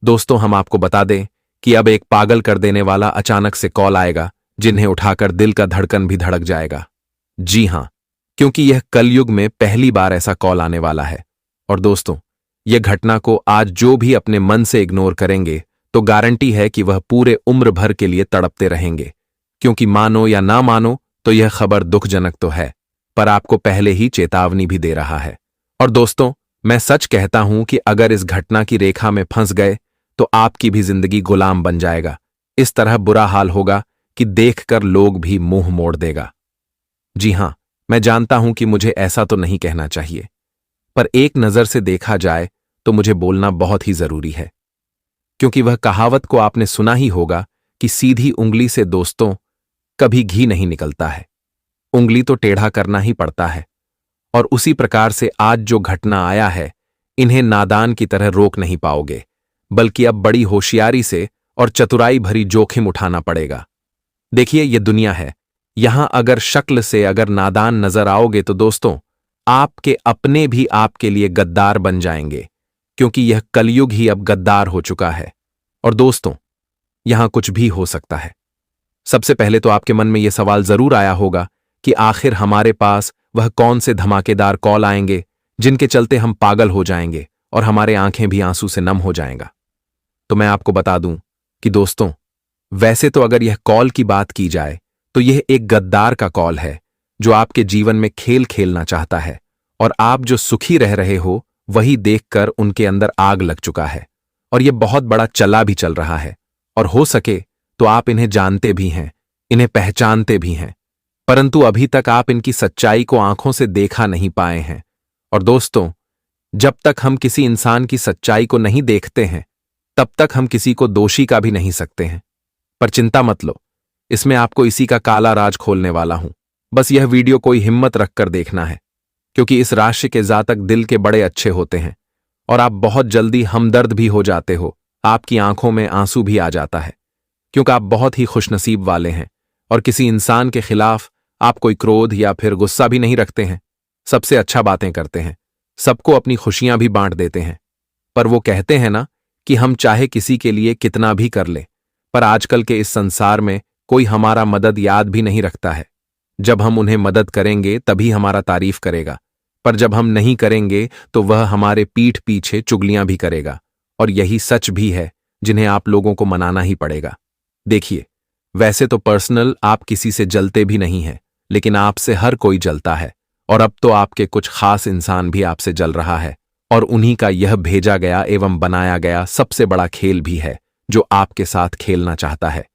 दोस्तों, हम आपको बता दें कि अब एक पागल कर देने वाला अचानक से कॉल आएगा जिन्हें उठाकर दिल का धड़कन भी धड़क जाएगा। जी हां, क्योंकि यह कलयुग में पहली बार ऐसा कॉल आने वाला है। और दोस्तों, यह घटना को आज जो भी अपने मन से इग्नोर करेंगे तो गारंटी है कि वह पूरे उम्र भर के लिए तड़पते रहेंगे। क्योंकि मानो या ना मानो तो यह खबर दुखजनक तो है, पर आपको पहले ही चेतावनी भी दे रहा है। और दोस्तों, मैं सच कहता हूं कि अगर इस घटना की रेखा में फंस गए तो आपकी भी जिंदगी गुलाम बन जाएगा। इस तरह बुरा हाल होगा कि देखकर लोग भी मुंह मोड़ देगा। जी हां, मैं जानता हूं कि मुझे ऐसा तो नहीं कहना चाहिए, पर एक नजर से देखा जाए तो मुझे बोलना बहुत ही जरूरी है। क्योंकि वह कहावत को आपने सुना ही होगा कि सीधी उंगली से दोस्तों कभी घी नहीं निकलता है, उंगली तो टेढ़ा करना ही पड़ता है। और उसी प्रकार से आज जो घटना आया है, इन्हें नादान की तरह रोक नहीं पाओगे, बल्कि अब बड़ी होशियारी से और चतुराई भरी जोखिम उठाना पड़ेगा। देखिए, ये दुनिया है, यहां अगर शक्ल से अगर नादान नजर आओगे तो दोस्तों आपके अपने भी आपके लिए गद्दार बन जाएंगे, क्योंकि यह कलयुग ही अब गद्दार हो चुका है। और दोस्तों, यहां कुछ भी हो सकता है। सबसे पहले तो आपके मन में यह सवाल जरूर आया होगा कि आखिर हमारे पास वह कौन से धमाकेदार कॉल आएंगे जिनके चलते हम पागल हो जाएंगे और हमारे आंखें भी आंसू से नम हो जाएंगा। तो मैं आपको बता दूं कि दोस्तों, वैसे तो अगर यह कॉल की बात की जाए तो यह एक गद्दार का कॉल है जो आपके जीवन में खेल खेलना चाहता है, और आप जो सुखी रह रहे हो वही देखकर उनके अंदर आग लग चुका है, और यह बहुत बड़ा चला भी चल रहा है। और हो सके तो आप इन्हें जानते भी हैं, इन्हें पहचानते भी हैं, परंतु अभी तक आप इनकी सच्चाई को आंखों से देखा नहीं पाए हैं। और दोस्तों, जब तक हम किसी इंसान की सच्चाई को नहीं देखते हैं तब तक हम किसी को दोषी का भी नहीं सकते हैं। पर चिंता मत लो, इसमें आपको इसी का काला राज खोलने वाला हूं। बस यह वीडियो कोई हिम्मत रखकर देखना है, क्योंकि इस राशि के जातक दिल के बड़े अच्छे होते हैं और आप बहुत जल्दी हमदर्द भी हो जाते हो। आपकी आंखों में आंसू भी आ जाता है, क्योंकि आप बहुत ही खुशनसीब वाले हैं और किसी इंसान के खिलाफ आप कोई क्रोध या फिर गुस्सा भी नहीं रखते हैं। सबसे अच्छा बातें करते हैं, सबको अपनी खुशियां भी बांट देते हैं। पर वो कहते हैं ना कि हम चाहे किसी के लिए कितना भी कर ले, पर आजकल के इस संसार में कोई हमारा मदद याद भी नहीं रखता है। जब हम उन्हें मदद करेंगे तभी हमारा तारीफ करेगा, पर जब हम नहीं करेंगे तो वह हमारे पीठ पीछे चुगलियां भी करेगा। और यही सच भी है जिन्हें आप लोगों को मनाना ही पड़ेगा। देखिए, वैसे तो पर्सनल आप किसी से जलते भी नहीं हैं, लेकिन आपसे हर कोई जलता है, और अब तो आपके कुछ खास इंसान भी आपसे जल रहा है, और उन्हीं का यह भेजा गया एवं बनाया गया सबसे बड़ा खेल भी है जो आपके साथ खेलना चाहता है।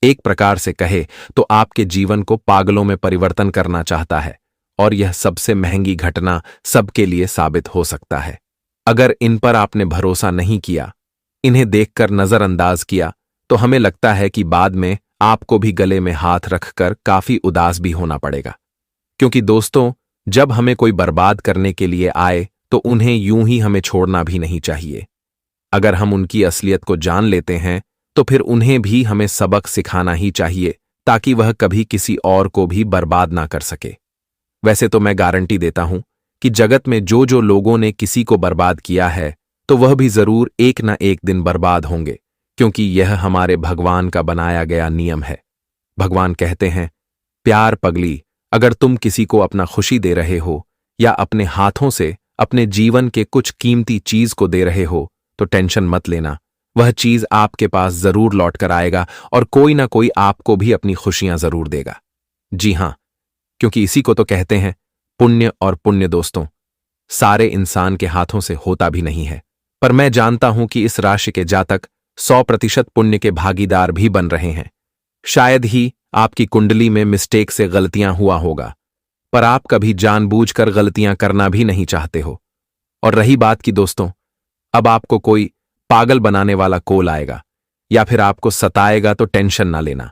एक प्रकार से कहे तो आपके जीवन को पागलों में परिवर्तन करना चाहता है, और यह सबसे महंगी घटना सबके लिए साबित हो सकता है। अगर इन पर आपने भरोसा नहीं किया, इन्हें देखकर नजरअंदाज किया, तो हमें लगता है कि बाद में आपको भी गले में हाथ रखकर काफी उदास भी होना पड़ेगा। क्योंकि दोस्तों, जब हमें कोई बर्बाद करने के लिए आए तो उन्हें यूं ही हमें छोड़ना भी नहीं चाहिए। अगर हम उनकी असलियत को जान लेते हैं तो फिर उन्हें भी हमें सबक सिखाना ही चाहिए, ताकि वह कभी किसी और को भी बर्बाद ना कर सके। वैसे तो मैं गारंटी देता हूं कि जगत में जो जो लोगों ने किसी को बर्बाद किया है तो वह भी जरूर एक ना एक दिन बर्बाद होंगे, क्योंकि यह हमारे भगवान का बनाया गया नियम है। भगवान कहते हैं, प्यार पगली, अगर तुम किसी को अपना खुशी दे रहे हो या अपने हाथों से अपने जीवन के कुछ कीमती चीज को दे रहे हो तो टेंशन मत लेना, वह चीज आपके पास जरूर लौट कर आएगा और कोई ना कोई आपको भी अपनी खुशियां जरूर देगा। जी हां, क्योंकि इसी को तो कहते हैं पुण्य। और पुण्य दोस्तों, सारे इंसान के हाथों से होता भी नहीं है, पर मैं जानता हूं कि इस राशि के जातक 100% पुण्य के भागीदार भी बन रहे हैं। शायद ही आपकी कुंडली में मिस्टेक से गलतियां हुआ होगा, पर आप कभी जानबूझकर गलतियां करना भी नहीं चाहते हो। और रही बात की दोस्तों, अब आपको कोई पागल बनाने वाला कॉल आएगा या फिर आपको सताएगा तो टेंशन ना लेना,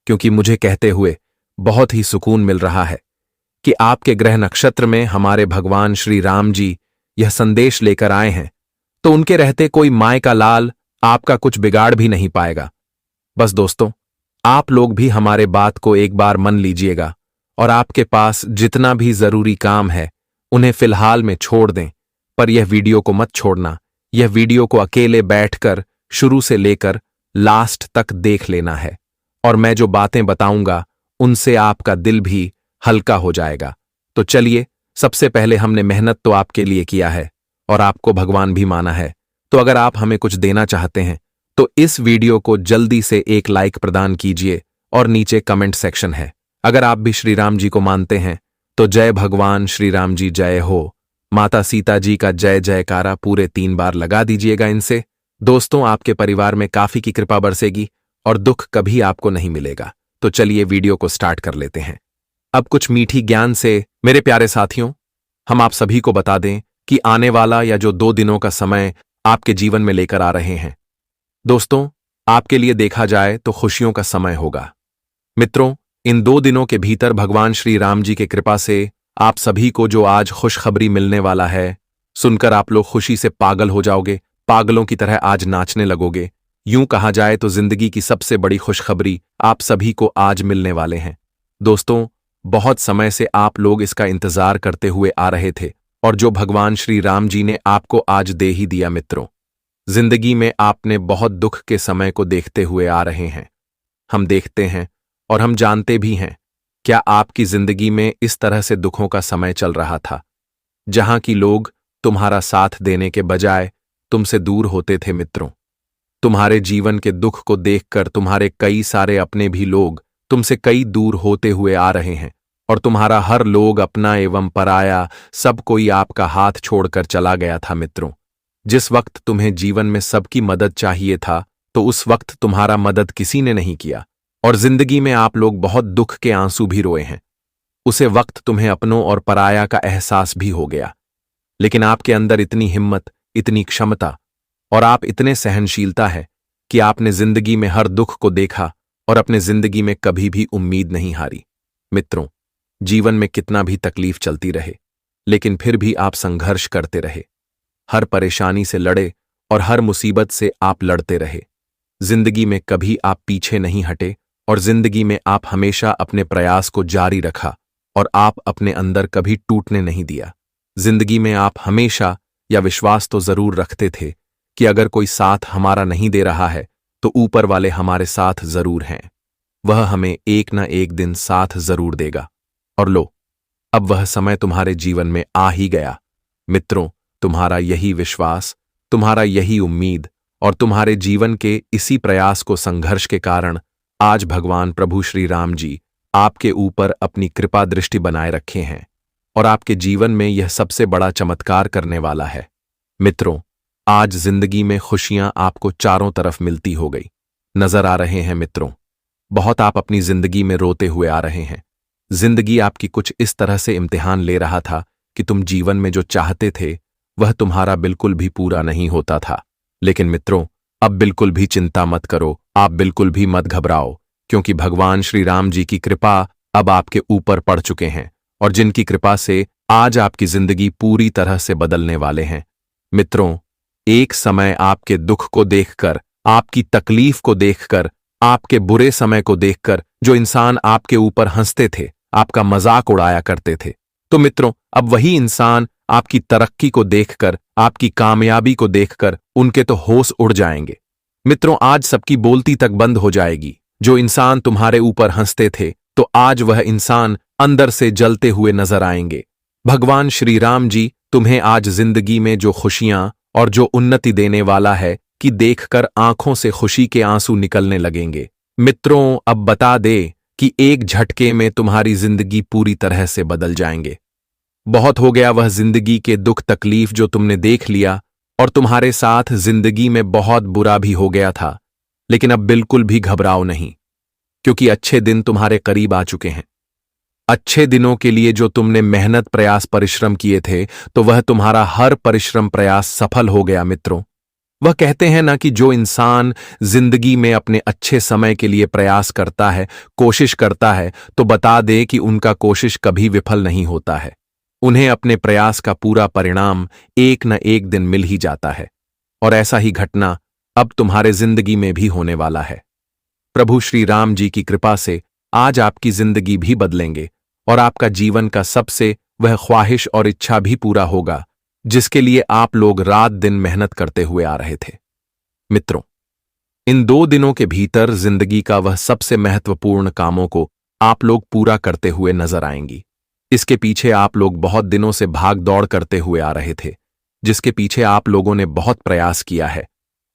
क्योंकि मुझे कहते हुए बहुत ही सुकून मिल रहा है कि आपके ग्रह नक्षत्र में हमारे भगवान श्री राम जी यह संदेश लेकर आए हैं, तो उनके रहते कोई माय का लाल आपका कुछ बिगाड़ भी नहीं पाएगा। बस दोस्तों, आप लोग भी हमारे बात को एक बार मन लीजिएगा और आपके पास जितना भी जरूरी काम है उन्हें फिलहाल में छोड़ दें, पर यह वीडियो को मत छोड़ना। यह वीडियो को अकेले बैठकर शुरू से लेकर लास्ट तक देख लेना है, और मैं जो बातें बताऊंगा उनसे आपका दिल भी हल्का हो जाएगा। तो चलिए, सबसे पहले हमने मेहनत तो आपके लिए किया है और आपको भगवान भी माना है, तो अगर आप हमें कुछ देना चाहते हैं तो इस वीडियो को जल्दी से एक लाइक प्रदान कीजिए और नीचे कमेंट सेक्शन है। अगर आप भी श्री राम जी को मानते हैं तो जय भगवान श्री राम जी जय हो, माता सीता जी का जय जयकारा पूरे 3 बार लगा दीजिएगा इनसे। दोस्तों, आपके परिवार में काफी की कृपा बरसेगी और दुख कभी आपको नहीं मिलेगा। तो चलिए वीडियो को स्टार्ट कर लेते हैं। अब कुछ मीठी ज्ञान से मेरे प्यारे साथियों, हम आप सभी को बता दें कि आने वाला या जो 2 दिनों का समय आपके जीवन में लेकर आ रहे हैं, दोस्तों, आपके लिए देखा जाए तो खुशियों का समय होगा। मित्रों, इन 2 दिनों के भीतर भगवान श्री राम जी के कृपा से आप सभी को जो आज खुशखबरी मिलने वाला है, सुनकर आप लोग खुशी से पागल हो जाओगे, पागलों की तरह आज नाचने लगोगे। यूं कहा जाए तो जिंदगी की सबसे बड़ी खुशखबरी आप सभी को आज मिलने वाले हैं। दोस्तों, बहुत समय से आप लोग इसका इंतजार करते हुए आ रहे थे और जो भगवान श्री राम जी ने आपको आज दे ही दिया। मित्रों, जिंदगी में आपने बहुत दुख के समय को देखते हुए आ रहे हैं। हम देखते हैं और हम जानते भी हैं, क्या आपकी जिंदगी में इस तरह से दुखों का समय चल रहा था जहां की लोग तुम्हारा साथ देने के बजाय तुमसे दूर होते थे। मित्रों, तुम्हारे जीवन के दुख को देखकर तुम्हारे कई सारे अपने भी लोग तुमसे कई दूर होते हुए आ रहे हैं और तुम्हारा हर लोग अपना एवं पराया सब कोई आपका हाथ छोड़कर चला गया था। मित्रों, जिस वक्त तुम्हें जीवन में सबकी मदद चाहिए था तो उस वक्त तुम्हारा मदद किसी ने नहीं किया और जिंदगी में आप लोग बहुत दुख के आंसू भी रोए हैं। उसे वक्त तुम्हें अपनों और पराया का एहसास भी हो गया, लेकिन आपके अंदर इतनी हिम्मत, इतनी क्षमता और आप इतने सहनशीलता है कि आपने जिंदगी में हर दुख को देखा और अपने जिंदगी में कभी भी उम्मीद नहीं हारी। मित्रों, जीवन में कितना भी तकलीफ चलती रहे, लेकिन फिर भी आप संघर्ष करते रहे, हर परेशानी से लड़े और हर मुसीबत से आप लड़ते रहे। जिंदगी में कभी आप पीछे नहीं हटे और जिंदगी में आप हमेशा अपने प्रयास को जारी रखा और आप अपने अंदर कभी टूटने नहीं दिया। जिंदगी में आप हमेशा या विश्वास तो जरूर रखते थे कि अगर कोई साथ हमारा नहीं दे रहा है तो ऊपर वाले हमारे साथ जरूर हैं, वह हमें एक न एक दिन साथ जरूर देगा। और लो, अब वह समय तुम्हारे जीवन में आ ही गया। मित्रों, तुम्हारा यही विश्वास, तुम्हारा यही उम्मीद और तुम्हारे जीवन के इसी प्रयास को संघर्ष के कारण आज भगवान प्रभु श्री राम जी आपके ऊपर अपनी कृपा दृष्टि बनाए रखे हैं और आपके जीवन में यह सबसे बड़ा चमत्कार करने वाला है। मित्रों, आज जिंदगी में खुशियां आपको चारों तरफ मिलती हो गई नजर आ रहे हैं। मित्रों, बहुत आप अपनी जिंदगी में रोते हुए आ रहे हैं। जिंदगी आपकी कुछ इस तरह से इम्तिहान ले रहा था कि तुम जीवन में जो चाहते थे वह तुम्हारा बिल्कुल भी पूरा नहीं होता था। लेकिन मित्रों, अब बिल्कुल भी चिंता मत करो, आप बिल्कुल भी मत घबराओ, क्योंकि भगवान श्री राम जी की कृपा अब आपके ऊपर पड़ चुके हैं और जिनकी कृपा से आज आपकी जिंदगी पूरी तरह से बदलने वाले हैं। मित्रों, एक समय आपके दुख को देखकर, आपकी तकलीफ को देखकर, आपके बुरे समय को देखकर जो इंसान आपके ऊपर हंसते थे, आपका मजाक उड़ाया करते थे, तो मित्रों अब वही इंसान आपकी तरक्की को देखकर, आपकी कामयाबी को देखकर उनके तो होश उड़ जाएंगे। मित्रों, आज सबकी बोलती तक बंद हो जाएगी। जो इंसान तुम्हारे ऊपर हंसते थे तो आज वह इंसान अंदर से जलते हुए नजर आएंगे। भगवान श्री राम जी तुम्हें आज जिंदगी में जो खुशियां और जो उन्नति देने वाला है कि देखकर आंखों से खुशी के आंसू निकलने लगेंगे। मित्रों, अब बता दे कि एक झटके में तुम्हारी जिंदगी पूरी तरह से बदल जाएंगे। बहुत हो गया वह जिंदगी के दुख तकलीफ जो तुमने देख लिया और तुम्हारे साथ जिंदगी में बहुत बुरा भी हो गया था, लेकिन अब बिल्कुल भी घबराओ नहीं, क्योंकि अच्छे दिन तुम्हारे करीब आ चुके हैं। अच्छे दिनों के लिए जो तुमने मेहनत प्रयास परिश्रम किए थे तो वह तुम्हारा हर परिश्रम प्रयास सफल हो गया। मित्रों, वह कहते हैं ना कि जो इंसान जिंदगी में अपने अच्छे समय के लिए प्रयास करता है, कोशिश करता है, तो बता दे कि उनका कोशिश कभी विफल नहीं होता है। उन्हें अपने प्रयास का पूरा परिणाम एक न एक दिन मिल ही जाता है और ऐसा ही घटना अब तुम्हारे जिंदगी में भी होने वाला है। प्रभु श्री राम जी की कृपा से आज आपकी जिंदगी भी बदलेंगे और आपका जीवन का सबसे वह ख्वाहिश और इच्छा भी पूरा होगा जिसके लिए आप लोग रात दिन मेहनत करते हुए आ रहे थे। मित्रों, इन 2 दिनों के भीतर जिंदगी का वह सबसे महत्वपूर्ण कामों को आप लोग पूरा करते हुए नजर आएंगी। इसके पीछे आप लोग बहुत दिनों से भाग दौड़ करते हुए आ रहे थे, जिसके पीछे आप लोगों ने बहुत प्रयास किया है,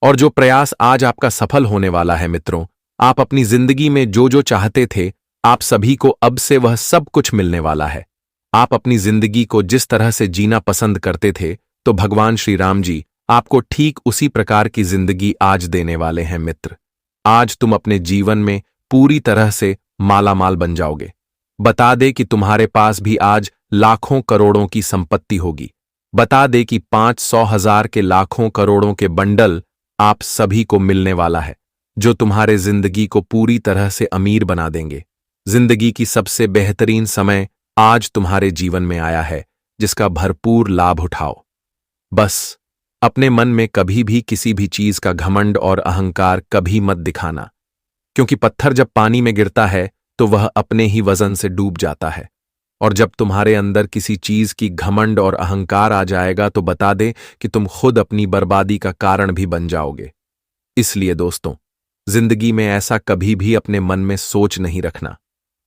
और जो प्रयास आज आपका सफल होने वाला है। मित्रों, आप अपनी जिंदगी में जो जो चाहते थे, आप सभी को अब से वह सब कुछ मिलने वाला है। आप अपनी जिंदगी को जिस तरह से जीना पसंद करते थे, तो भगवान श्री राम जी आपको ठीक उसी प्रकार की जिंदगी आज देने वाले हैं। मित्र, आज तुम अपने जीवन में पूरी तरह से मालामाल बन जाओगे। बता दे कि तुम्हारे पास भी आज लाखों करोड़ों की संपत्ति होगी। बता दे कि 500,000 के लाखों करोड़ों के बंडल आप सभी को मिलने वाला है, जो तुम्हारे जिंदगी को पूरी तरह से अमीर बना देंगे। जिंदगी की सबसे बेहतरीन समय आज तुम्हारे जीवन में आया है, जिसका भरपूर लाभ उठाओ। बस अपने मन में कभी भी किसी भी चीज का घमंड और अहंकार कभी मत दिखाना, क्योंकि पत्थर जब पानी में गिरता है तो वह अपने ही वजन से डूब जाता है, और जब तुम्हारे अंदर किसी चीज की घमंड और अहंकार आ जाएगा तो बता दे कि तुम खुद अपनी बर्बादी का कारण भी बन जाओगे। इसलिए दोस्तों, जिंदगी में ऐसा कभी भी अपने मन में सोच नहीं रखना।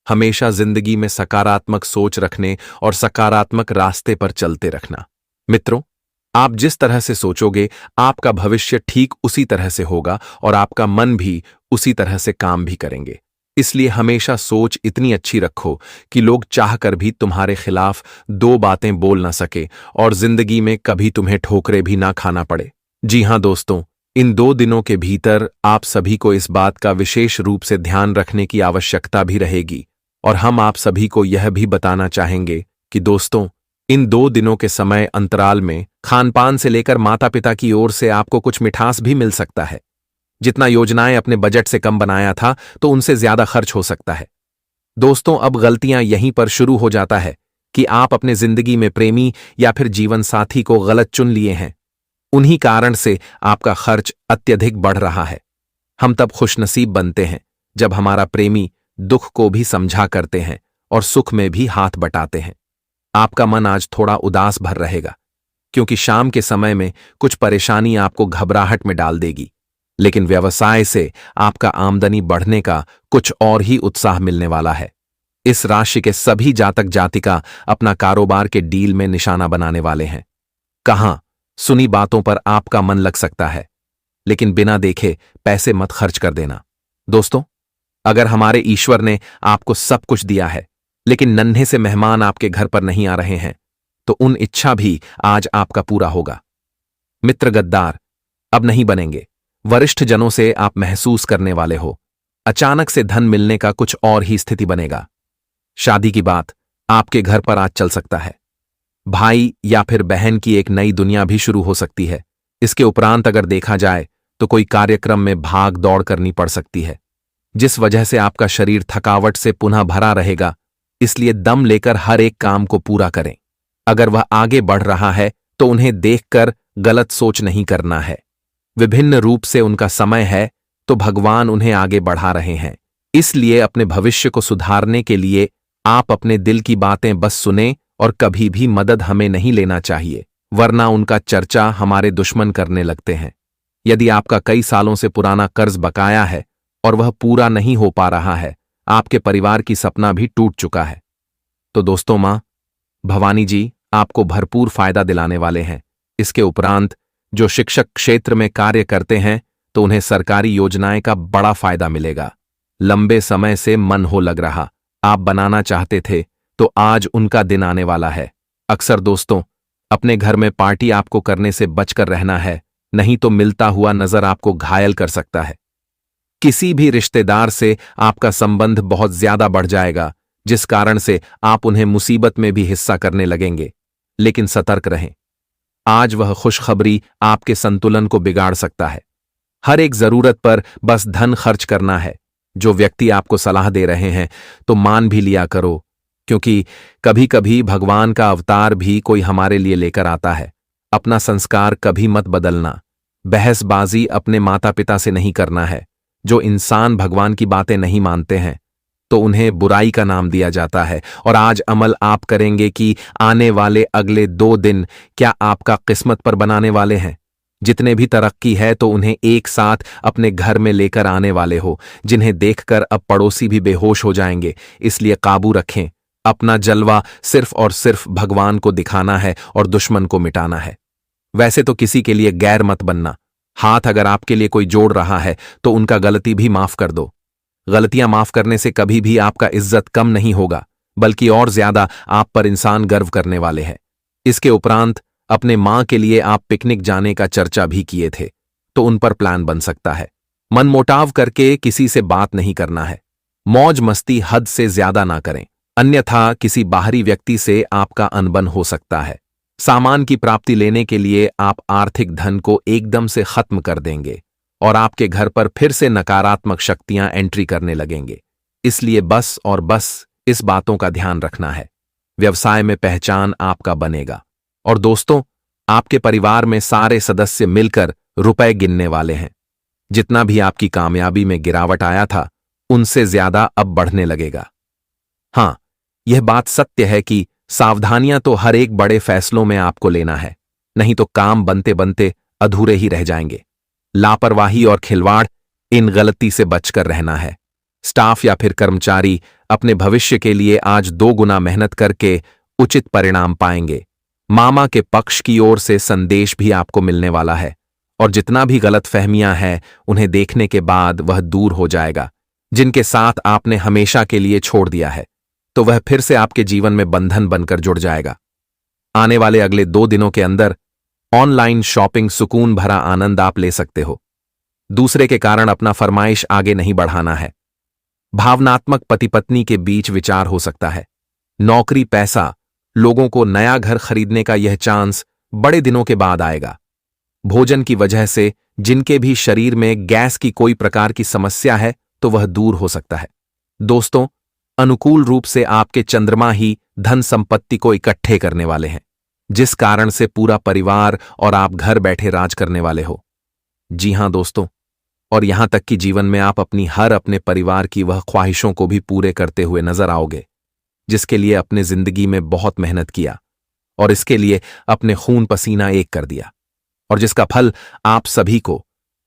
हमेशा जिंदगी में सकारात्मक सोच रखने और सकारात्मक रास्ते पर चलते रखना। मित्रों, आप जिस तरह से सोचोगे, आपका भविष्य ठीक उसी तरह से होगा और आपका मन भी उसी तरह से काम भी करेंगे। इसलिए हमेशा सोच इतनी अच्छी रखो कि लोग चाहकर भी तुम्हारे खिलाफ 2 बातें बोल ना सके और जिंदगी में कभी तुम्हें ठोकरें भी ना खाना पड़े। जी हां दोस्तों, इन 2 दिनों के भीतर आप सभी को इस बात का विशेष रूप से ध्यान रखने की आवश्यकता भी रहेगी, और हम आप सभी को यह भी बताना चाहेंगे कि दोस्तों, इन 2 दिनों के समय अंतराल में खानपान से लेकर माता पिता की ओर से आपको कुछ मिठास भी मिल सकता है। जितना योजनाएं अपने बजट से कम बनाया था, तो उनसे ज्यादा खर्च हो सकता है। दोस्तों, अब गलतियां यहीं पर शुरू हो जाता है कि आप अपने जिंदगी में प्रेमी या फिर जीवन साथी को गलत चुन लिए हैं। उन्हीं कारण से आपका खर्च अत्यधिक बढ़ रहा है। हम तब खुशनसीब बनते हैं जब हमारा प्रेमी दुख को भी समझा करते हैं और सुख में भी हाथ बटाते हैं। आपका मन आज थोड़ा उदास भर रहेगा, क्योंकि शाम के समय में कुछ परेशानी आपको घबराहट में डाल देगी, लेकिन व्यवसाय से आपका आमदनी बढ़ने का कुछ और ही उत्साह मिलने वाला है। इस राशि के सभी जातक जातिका अपना कारोबार के डील में निशाना बनाने वाले हैं। कहां सुनी बातों पर आपका मन लग सकता है, लेकिन बिना देखे पैसे मत खर्च कर देना। दोस्तों, अगर हमारे ईश्वर ने आपको सब कुछ दिया है, लेकिन नन्हे से मेहमान आपके घर पर नहीं आ रहे हैं, तो उन इच्छा भी आज आपका पूरा होगा। मित्र गद्दार अब नहीं बनेंगे। वरिष्ठ जनों से आप महसूस करने वाले हो अचानक से धन मिलने का कुछ और ही स्थिति बनेगा। शादी की बात आपके घर पर आज चल सकता है। भाई या फिर बहन की एक नई दुनिया भी शुरू हो सकती है। इसके उपरांत अगर देखा जाए तो कोई कार्यक्रम में भाग दौड़ करनी पड़ सकती है, जिस वजह से आपका शरीर थकावट से पुनः भरा रहेगा। इसलिए दम लेकर हर एक काम को पूरा करें। अगर वह आगे बढ़ रहा है तो उन्हें देखकर गलत सोच नहीं करना है। विभिन्न रूप से उनका समय है, तो भगवान उन्हें आगे बढ़ा रहे हैं। इसलिए अपने भविष्य को सुधारने के लिए आप अपने दिल की बातें बस सुने और कभी भी मदद हमें नहीं लेना चाहिए, वरना उनका चर्चा हमारे दुश्मन करने लगते हैं। यदि आपका कई सालों से पुराना कर्ज बकाया है और वह पूरा नहीं हो पा रहा है, आपके परिवार की सपना भी टूट चुका है, तो दोस्तों, मां भवानी जी आपको भरपूर फायदा दिलाने वाले हैं। इसके उपरांत जो शिक्षक क्षेत्र में कार्य करते हैं, तो उन्हें सरकारी योजनाएं का बड़ा फायदा मिलेगा। लंबे समय से मन हो लग रहा आप बनाना चाहते थे, तो आज उनका दिन आने वाला है। अक्सर दोस्तों, अपने घर में पार्टी आपको करने से बचकर रहना है, नहीं तो मिलता हुआ नजर आपको घायल कर सकता है। किसी भी रिश्तेदार से आपका संबंध बहुत ज्यादा बढ़ जाएगा, जिस कारण से आप उन्हें मुसीबत में भी हिस्सा करने लगेंगे। लेकिन सतर्क रहें, आज वह खुशखबरी आपके संतुलन को बिगाड़ सकता है। हर एक जरूरत पर बस धन खर्च करना है। जो व्यक्ति आपको सलाह दे रहे हैं, तो मान भी लिया करो, क्योंकि कभी कभी भगवान का अवतार भी कोई हमारे लिए लेकर आता है। अपना संस्कार कभी मत बदलना। बहसबाजी अपने माता पिता से नहीं करना है। जो इंसान भगवान की बातें नहीं मानते हैं, तो उन्हें बुराई का नाम दिया जाता है। और आज अमल आप करेंगे कि आने वाले अगले 2 दिन क्या आपका किस्मत पर बनाने वाले हैं। जितने भी तरक्की है तो उन्हें एक साथ अपने घर में लेकर आने वाले हो, जिन्हें देखकर अब पड़ोसी भी बेहोश हो जाएंगे। इसलिए काबू रखें। अपना जलवा सिर्फ और सिर्फ भगवान को दिखाना है और दुश्मन को मिटाना है। वैसे तो किसी के लिए गैर मत बनना। हाथ अगर आपके लिए कोई जोड़ रहा है तो उनका गलती भी माफ कर दो। गलतियां माफ करने से कभी भी आपका इज्जत कम नहीं होगा, बल्कि और ज्यादा आप पर इंसान गर्व करने वाले हैं। इसके उपरांत अपने मां के लिए आप पिकनिक जाने का चर्चा भी किए थे, तो उन पर प्लान बन सकता है। मनमुटाव करके किसी से बात नहीं करना है। मौज मस्ती हद से ज्यादा ना करें, अन्यथा किसी बाहरी व्यक्ति से आपका अनबन हो सकता है। सामान की प्राप्ति लेने के लिए आप आर्थिक धन को एकदम से खत्म कर देंगे और आपके घर पर फिर से नकारात्मक शक्तियां एंट्री करने लगेंगे। इसलिए बस और बस इस बातों का ध्यान रखना है। व्यवसाय में पहचान आपका बनेगा। और दोस्तों, आपके परिवार में सारे सदस्य मिलकर रुपए गिनने वाले हैं। जितना भी आपकी कामयाबी में गिरावट आया था, उनसे ज्यादा अब बढ़ने लगेगा। हां, यह बात सत्य है कि सावधानियां तो हर एक बड़े फैसलों में आपको लेना है, नहीं तो काम बनते बनते अधूरे ही रह जाएंगे। लापरवाही और खिलवाड़, इन गलती से बचकर रहना है। स्टाफ या फिर कर्मचारी अपने भविष्य के लिए आज 2 गुना मेहनत करके उचित परिणाम पाएंगे। मामा के पक्ष की ओर से संदेश भी आपको मिलने वाला है और जितना भी गलतफहमियां हैं उन्हें देखने के बाद वह दूर हो जाएगा। जिनके साथ आपने हमेशा के लिए छोड़ दिया है तो वह फिर से आपके जीवन में बंधन बनकर जुड़ जाएगा। आने वाले अगले 2 दिनों के अंदर ऑनलाइन शॉपिंग सुकून भरा आनंद आप ले सकते हो। दूसरे के कारण अपना फरमाइश आगे नहीं बढ़ाना है। भावनात्मक पति पत्नी के बीच विचार हो सकता है। नौकरी, पैसा, लोगों को नया घर खरीदने का यह चांस बड़े दिनों के बाद आएगा। भोजन की वजह से जिनके भी शरीर में गैस की कोई प्रकार की समस्या है तो वह दूर हो सकता है। दोस्तों, अनुकूल रूप से आपके चंद्रमा ही धन संपत्ति को इकट्ठे करने वाले हैं, जिस कारण से पूरा परिवार और आप घर बैठे राज करने वाले हो। जी हां दोस्तों, और यहां तक कि जीवन में आप अपने परिवार की वह ख्वाहिशों को भी पूरे करते हुए नजर आओगे जिसके लिए अपने जिंदगी में बहुत मेहनत किया और इसके लिए अपने खून पसीना एक कर दिया, और जिसका फल आप सभी को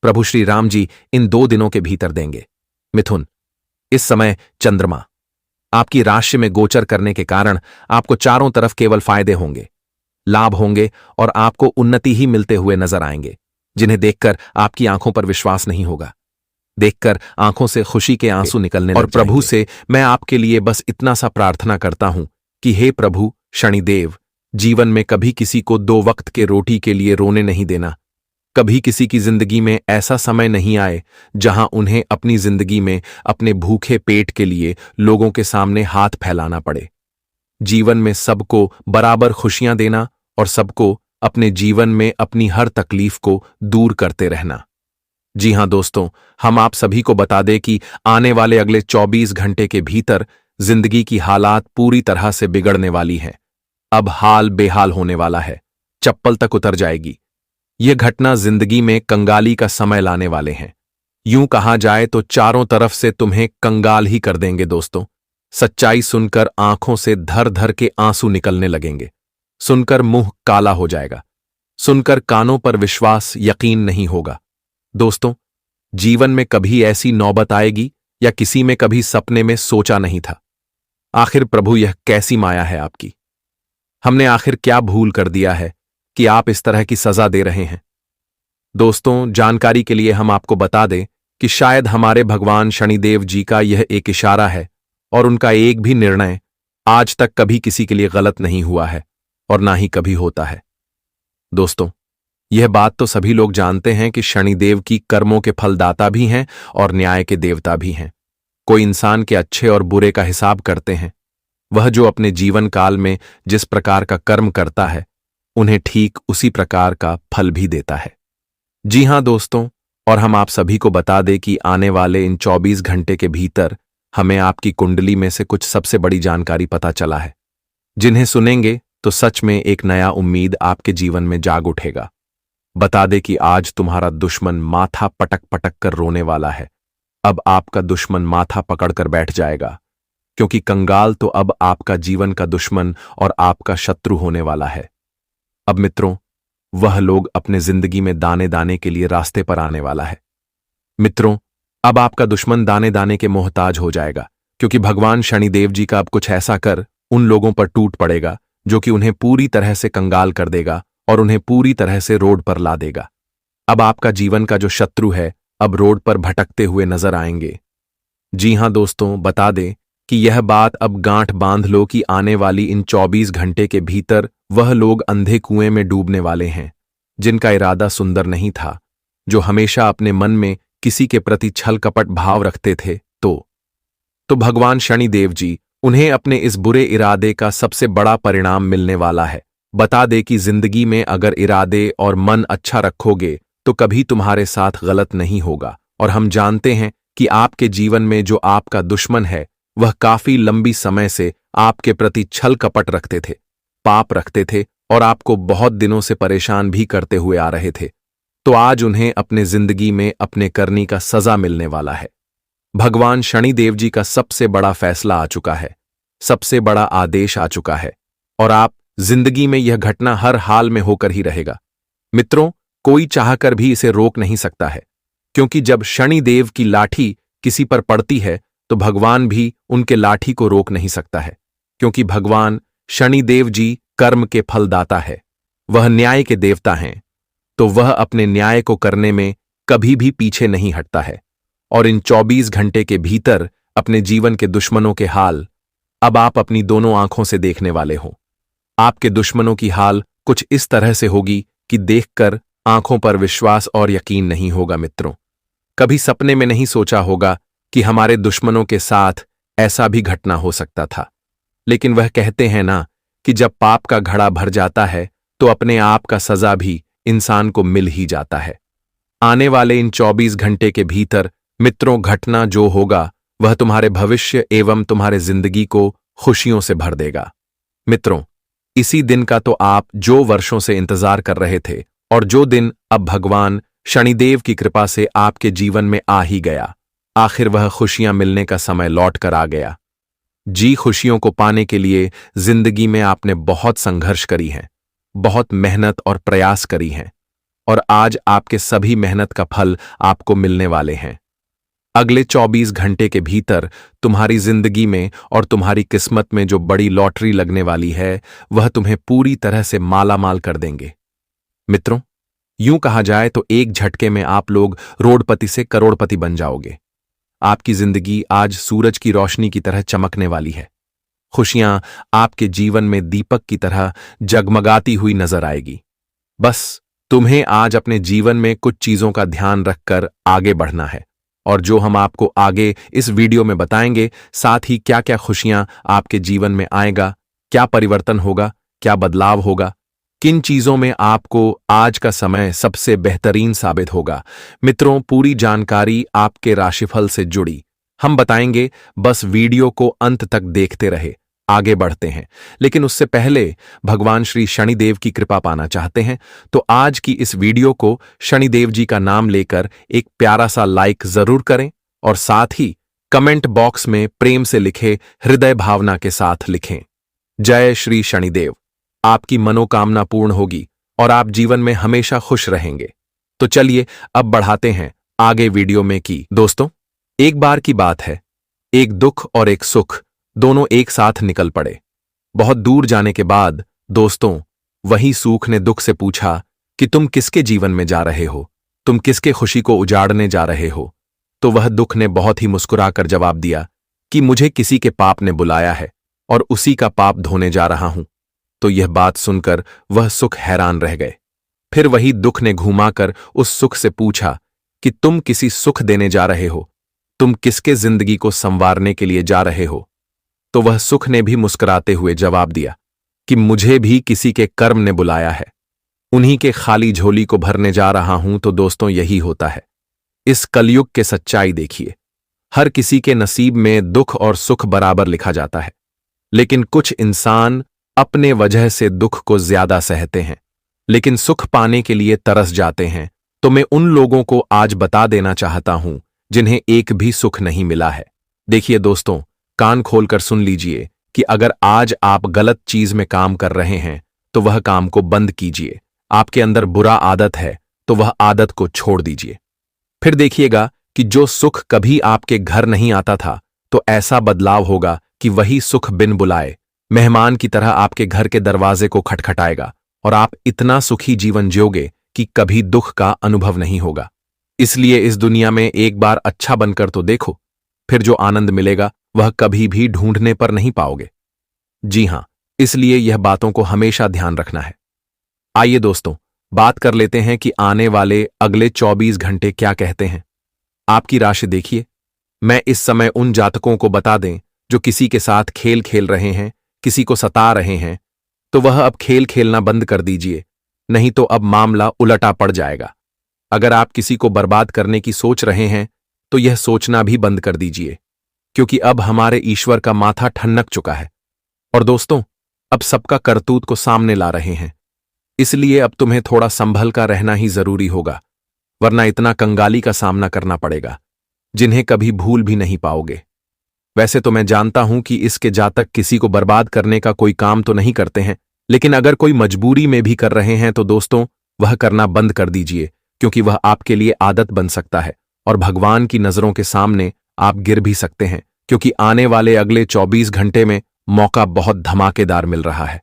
प्रभु श्री राम जी इन 2 दिनों के भीतर देंगे। मिथुन, इस समय चंद्रमा आपकी राशि में गोचर करने के कारण आपको चारों तरफ केवल फायदे होंगे, लाभ होंगे और आपको उन्नति ही मिलते हुए नजर आएंगे, जिन्हें देखकर आपकी आंखों पर विश्वास नहीं होगा। देखकर आंखों से खुशी के आंसू निकलने और प्रभु से मैं आपके लिए बस इतना सा प्रार्थना करता हूं कि हे प्रभु शनिदेव, जीवन में कभी किसी को 2 वक्त के रोटी के लिए रोने नहीं देना। कभी किसी की जिंदगी में ऐसा समय नहीं आए जहां उन्हें अपनी जिंदगी में अपने भूखे पेट के लिए लोगों के सामने हाथ फैलाना पड़े। जीवन में सबको बराबर खुशियां देना और सबको अपने जीवन में अपनी हर तकलीफ को दूर करते रहना। जी हां दोस्तों, हम आप सभी को बता दें कि आने वाले अगले 24 घंटे के भीतर जिंदगी की हालात पूरी तरह से बिगड़ने वाली हैं। अब हाल बेहाल होने वाला है, चप्पल तक उतर जाएगी। यह घटना जिंदगी में कंगाली का समय लाने वाले हैं। यूं कहा जाए तो चारों तरफ से तुम्हें कंगाल ही कर देंगे दोस्तों। सच्चाई सुनकर आंखों से धर धर के आंसू निकलने लगेंगे, सुनकर मुंह काला हो जाएगा, सुनकर कानों पर विश्वास यकीन नहीं होगा। दोस्तों, जीवन में कभी ऐसी नौबत आएगी या किसी में कभी सपने में सोचा नहीं था। आखिर प्रभु यह कैसी माया है आपकी? हमने आखिर क्या भूल कर दिया है कि आप इस तरह की सजा दे रहे हैं? दोस्तों, जानकारी के लिए हम आपको बता दें कि शायद हमारे भगवान शनिदेव जी का यह एक इशारा है और उनका एक भी निर्णय आज तक कभी किसी के लिए गलत नहीं हुआ है और ना ही कभी होता है। दोस्तों, यह बात तो सभी लोग जानते हैं कि शनिदेव की कर्मों के फलदाता भी हैं और न्याय के देवता भी हैं। कोई इंसान के अच्छे और बुरे का हिसाब करते हैं। वह जो अपने जीवन काल में जिस प्रकार का कर्म करता है, उन्हें ठीक उसी प्रकार का फल भी देता है। जी हां दोस्तों, और हम आप सभी को बता दें कि आने वाले इन 24 घंटे के भीतर हमें आपकी कुंडली में से कुछ सबसे बड़ी जानकारी पता चला है, जिन्हें सुनेंगे तो सच में एक नया उम्मीद आपके जीवन में जाग उठेगा। बता दे कि आज तुम्हारा दुश्मन माथा पटक पटक कर रोने वाला है। अब आपका दुश्मन माथा पकड़कर बैठ जाएगा, क्योंकि कंगाल तो अब आपका जीवन का दुश्मन और आपका शत्रु होने वाला है। अब मित्रों, वह लोग अपने जिंदगी में दाने दाने के लिए रास्ते पर आने वाला है। मित्रों, अब आपका दुश्मन दाने दाने के मोहताज हो जाएगा, क्योंकि भगवान शनिदेव जी का अब कुछ ऐसा कर उन लोगों पर टूट पड़ेगा जो कि उन्हें पूरी तरह से कंगाल कर देगा और उन्हें पूरी तरह से रोड पर ला देगा। अब आपका जीवन का जो शत्रु है अब रोड पर भटकते हुए नजर आएंगे। जी हां दोस्तों, बता दें कि यह बात अब गांठ बांध लो कि आने वाली इन 24 घंटे के भीतर वह लोग अंधे कुएं में डूबने वाले हैं, जिनका इरादा सुंदर नहीं था, जो हमेशा अपने मन में किसी के प्रति छल कपट भाव रखते थे। तो भगवान शनिदेव जी उन्हें अपने इस बुरे इरादे का सबसे बड़ा परिणाम मिलने वाला है। बता दे कि जिंदगी में अगर इरादे और मन अच्छा रखोगे तो कभी तुम्हारे साथ गलत नहीं होगा। और हम जानते हैं कि आपके जीवन में जो आपका दुश्मन है वह काफी लंबी समय से आपके प्रति छल कपट रखते थे, पाप रखते थे और आपको बहुत दिनों से परेशान भी करते हुए आ रहे थे। तो आज उन्हें अपने जिंदगी में अपने करनी का सजा मिलने वाला है। भगवान शनिदेव जी का सबसे बड़ा फैसला आ चुका है, सबसे बड़ा आदेश आ चुका है और आप जिंदगी में यह घटना हर हाल में होकर ही रहेगा। मित्रों, कोई चाहकर भी इसे रोक नहीं सकता है, क्योंकि जब शनिदेव की लाठी किसी पर पड़ती है तो भगवान भी उनके लाठी को रोक नहीं सकता है, क्योंकि भगवान शनिदेव जी कर्म के फलदाता है, वह न्याय के देवता हैं। तो वह अपने न्याय को करने में कभी भी पीछे नहीं हटता है और इन 24 घंटे के भीतर अपने जीवन के दुश्मनों के हाल अब आप अपनी दोनों आंखों से देखने वाले हो। आपके दुश्मनों की हाल कुछ इस तरह से होगी कि देखकर आंखों पर विश्वास और यकीन नहीं होगा। मित्रों, कभी सपने में नहीं सोचा होगा कि हमारे दुश्मनों के साथ ऐसा भी घटना हो सकता था, लेकिन वह कहते हैं ना कि जब पाप का घड़ा भर जाता है तो अपने आप का सजा भी इंसान को मिल ही जाता है। आने वाले इन 24 घंटे के भीतर मित्रों, घटना जो होगा वह तुम्हारे भविष्य एवं तुम्हारे जिंदगी को खुशियों से भर देगा। मित्रों, इसी दिन का तो आप जो वर्षों से इंतजार कर रहे थे और जो दिन अब भगवान शनिदेव की कृपा से आपके जीवन में आ ही गया। आखिर वह खुशियां मिलने का समय लौट कर आ गया। जी, खुशियों को पाने के लिए जिंदगी में आपने बहुत संघर्ष करी है, बहुत मेहनत और प्रयास करी हैं और आज आपके सभी मेहनत का फल आपको मिलने वाले हैं। अगले 24 घंटे के भीतर तुम्हारी जिंदगी में और तुम्हारी किस्मत में जो बड़ी लॉटरी लगने वाली है वह तुम्हें पूरी तरह से मालामाल कर देंगे। मित्रों, यूं कहा जाए तो एक झटके में आप लोग रोडपति से करोड़पति बन जाओगे। आपकी जिंदगी आज सूरज की रोशनी की तरह चमकने वाली है। खुशियां आपके जीवन में दीपक की तरह जगमगाती हुई नजर आएगी। बस तुम्हें आज अपने जीवन में कुछ चीजों का ध्यान रखकर आगे बढ़ना है और जो हम आपको आगे इस वीडियो में बताएंगे, साथ ही क्या क्या खुशियां आपके जीवन में आएगा, क्या परिवर्तन होगा, क्या बदलाव होगा, किन चीजों में आपको आज का समय सबसे बेहतरीन साबित होगा। मित्रों, पूरी जानकारी आपके राशिफल से जुड़ी हम बताएंगे, बस वीडियो को अंत तक देखते रहे। आगे बढ़ते हैं, लेकिन उससे पहले भगवान श्री शनिदेव की कृपा पाना चाहते हैं तो आज की इस वीडियो को शनिदेव जी का नाम लेकर एक प्यारा सा लाइक जरूर करें और साथ ही कमेंट बॉक्स में प्रेम से लिखे हृदय भावना के साथ लिखें, जय श्री शनिदेव। आपकी मनोकामना पूर्ण होगी और आप जीवन में हमेशा खुश रहेंगे। तो चलिए अब बढ़ाते हैं आगे वीडियो में। की दोस्तों, एक बार की बात है, एक दुख और एक सुख दोनों एक साथ निकल पड़े। बहुत दूर जाने के बाद दोस्तों, वही सुख ने दुख से पूछा कि तुम किसके जीवन में जा रहे हो, तुम किसके खुशी को उजाड़ने जा रहे हो। तो वह दुख ने बहुत ही मुस्कुराकर जवाब दिया कि मुझे किसी के पाप ने बुलाया है और उसी का पाप धोने जा रहा हूं। तो यह बात सुनकर वह सुख हैरान रह गए। फिर वही दुख ने घुमाकर उस सुख से पूछा कि तुम किसी सुख देने जा रहे हो, तुम किसके जिंदगी को संवारने के लिए जा रहे हो। तो वह सुख ने भी मुस्कुराते हुए जवाब दिया कि मुझे भी किसी के कर्म ने बुलाया है, उन्हीं के खाली झोली को भरने जा रहा हूं। तो दोस्तों, यही होता है इस कलयुग के सच्चाई। देखिए, हर किसी के नसीब में दुख और सुख बराबर लिखा जाता है, लेकिन कुछ इंसान अपने वजह से दुख को ज्यादा सहते हैं, लेकिन सुख पाने के लिए तरस जाते हैं। तो मैं उन लोगों को आज बता देना चाहता हूं जिन्हें एक भी सुख नहीं मिला है। देखिए दोस्तों, कान खोलकर सुन लीजिए कि अगर आज आप गलत चीज में काम कर रहे हैं तो वह काम को बंद कीजिए। आपके अंदर बुरा आदत है तो वह आदत को छोड़ दीजिए। फिर देखिएगा कि जो सुख कभी आपके घर नहीं आता था तो ऐसा बदलाव होगा कि वही सुख बिन बुलाए मेहमान की तरह आपके घर के दरवाजे को खटखटाएगा और आप इतना सुखी जीवन जियोगे कि कभी दुख का अनुभव नहीं होगा। इसलिए इस दुनिया में एक बार अच्छा बनकर तो देखो, फिर जो आनंद मिलेगा वह कभी भी ढूंढने पर नहीं पाओगे। जी हां, इसलिए यह बातों को हमेशा ध्यान रखना है। आइए दोस्तों, बात कर लेते हैं कि आने वाले अगले 24 घंटे क्या कहते हैं। आपकी राशि देखिए। मैं इस समय उन जातकों को बता दें जो किसी के साथ खेल खेल रहे हैं, किसी को सता रहे हैं, तो वह अब खेल खेलना बंद कर दीजिए, नहीं तो अब मामला उलटा पड़ जाएगा। अगर आप किसी को बर्बाद करने की सोच रहे हैं तो यह सोचना भी बंद कर दीजिए, क्योंकि अब हमारे ईश्वर का माथा ठनक चुका है और दोस्तों अब सबका करतूत को सामने ला रहे हैं। इसलिए अब तुम्हें थोड़ा संभल कर रहना ही जरूरी होगा, वरना इतना कंगाली का सामना करना पड़ेगा जिन्हें कभी भूल भी नहीं पाओगे। वैसे तो मैं जानता हूं कि इसके जातक किसी को बर्बाद करने का कोई काम तो नहीं करते हैं, लेकिन अगर कोई मजबूरी में भी कर रहे हैं तो दोस्तों वह करना बंद कर दीजिए, क्योंकि वह आपके लिए आदत बन सकता है और भगवान की नजरों के सामने आप गिर भी सकते हैं, क्योंकि आने वाले अगले 24 घंटे में मौका बहुत धमाकेदार मिल रहा है।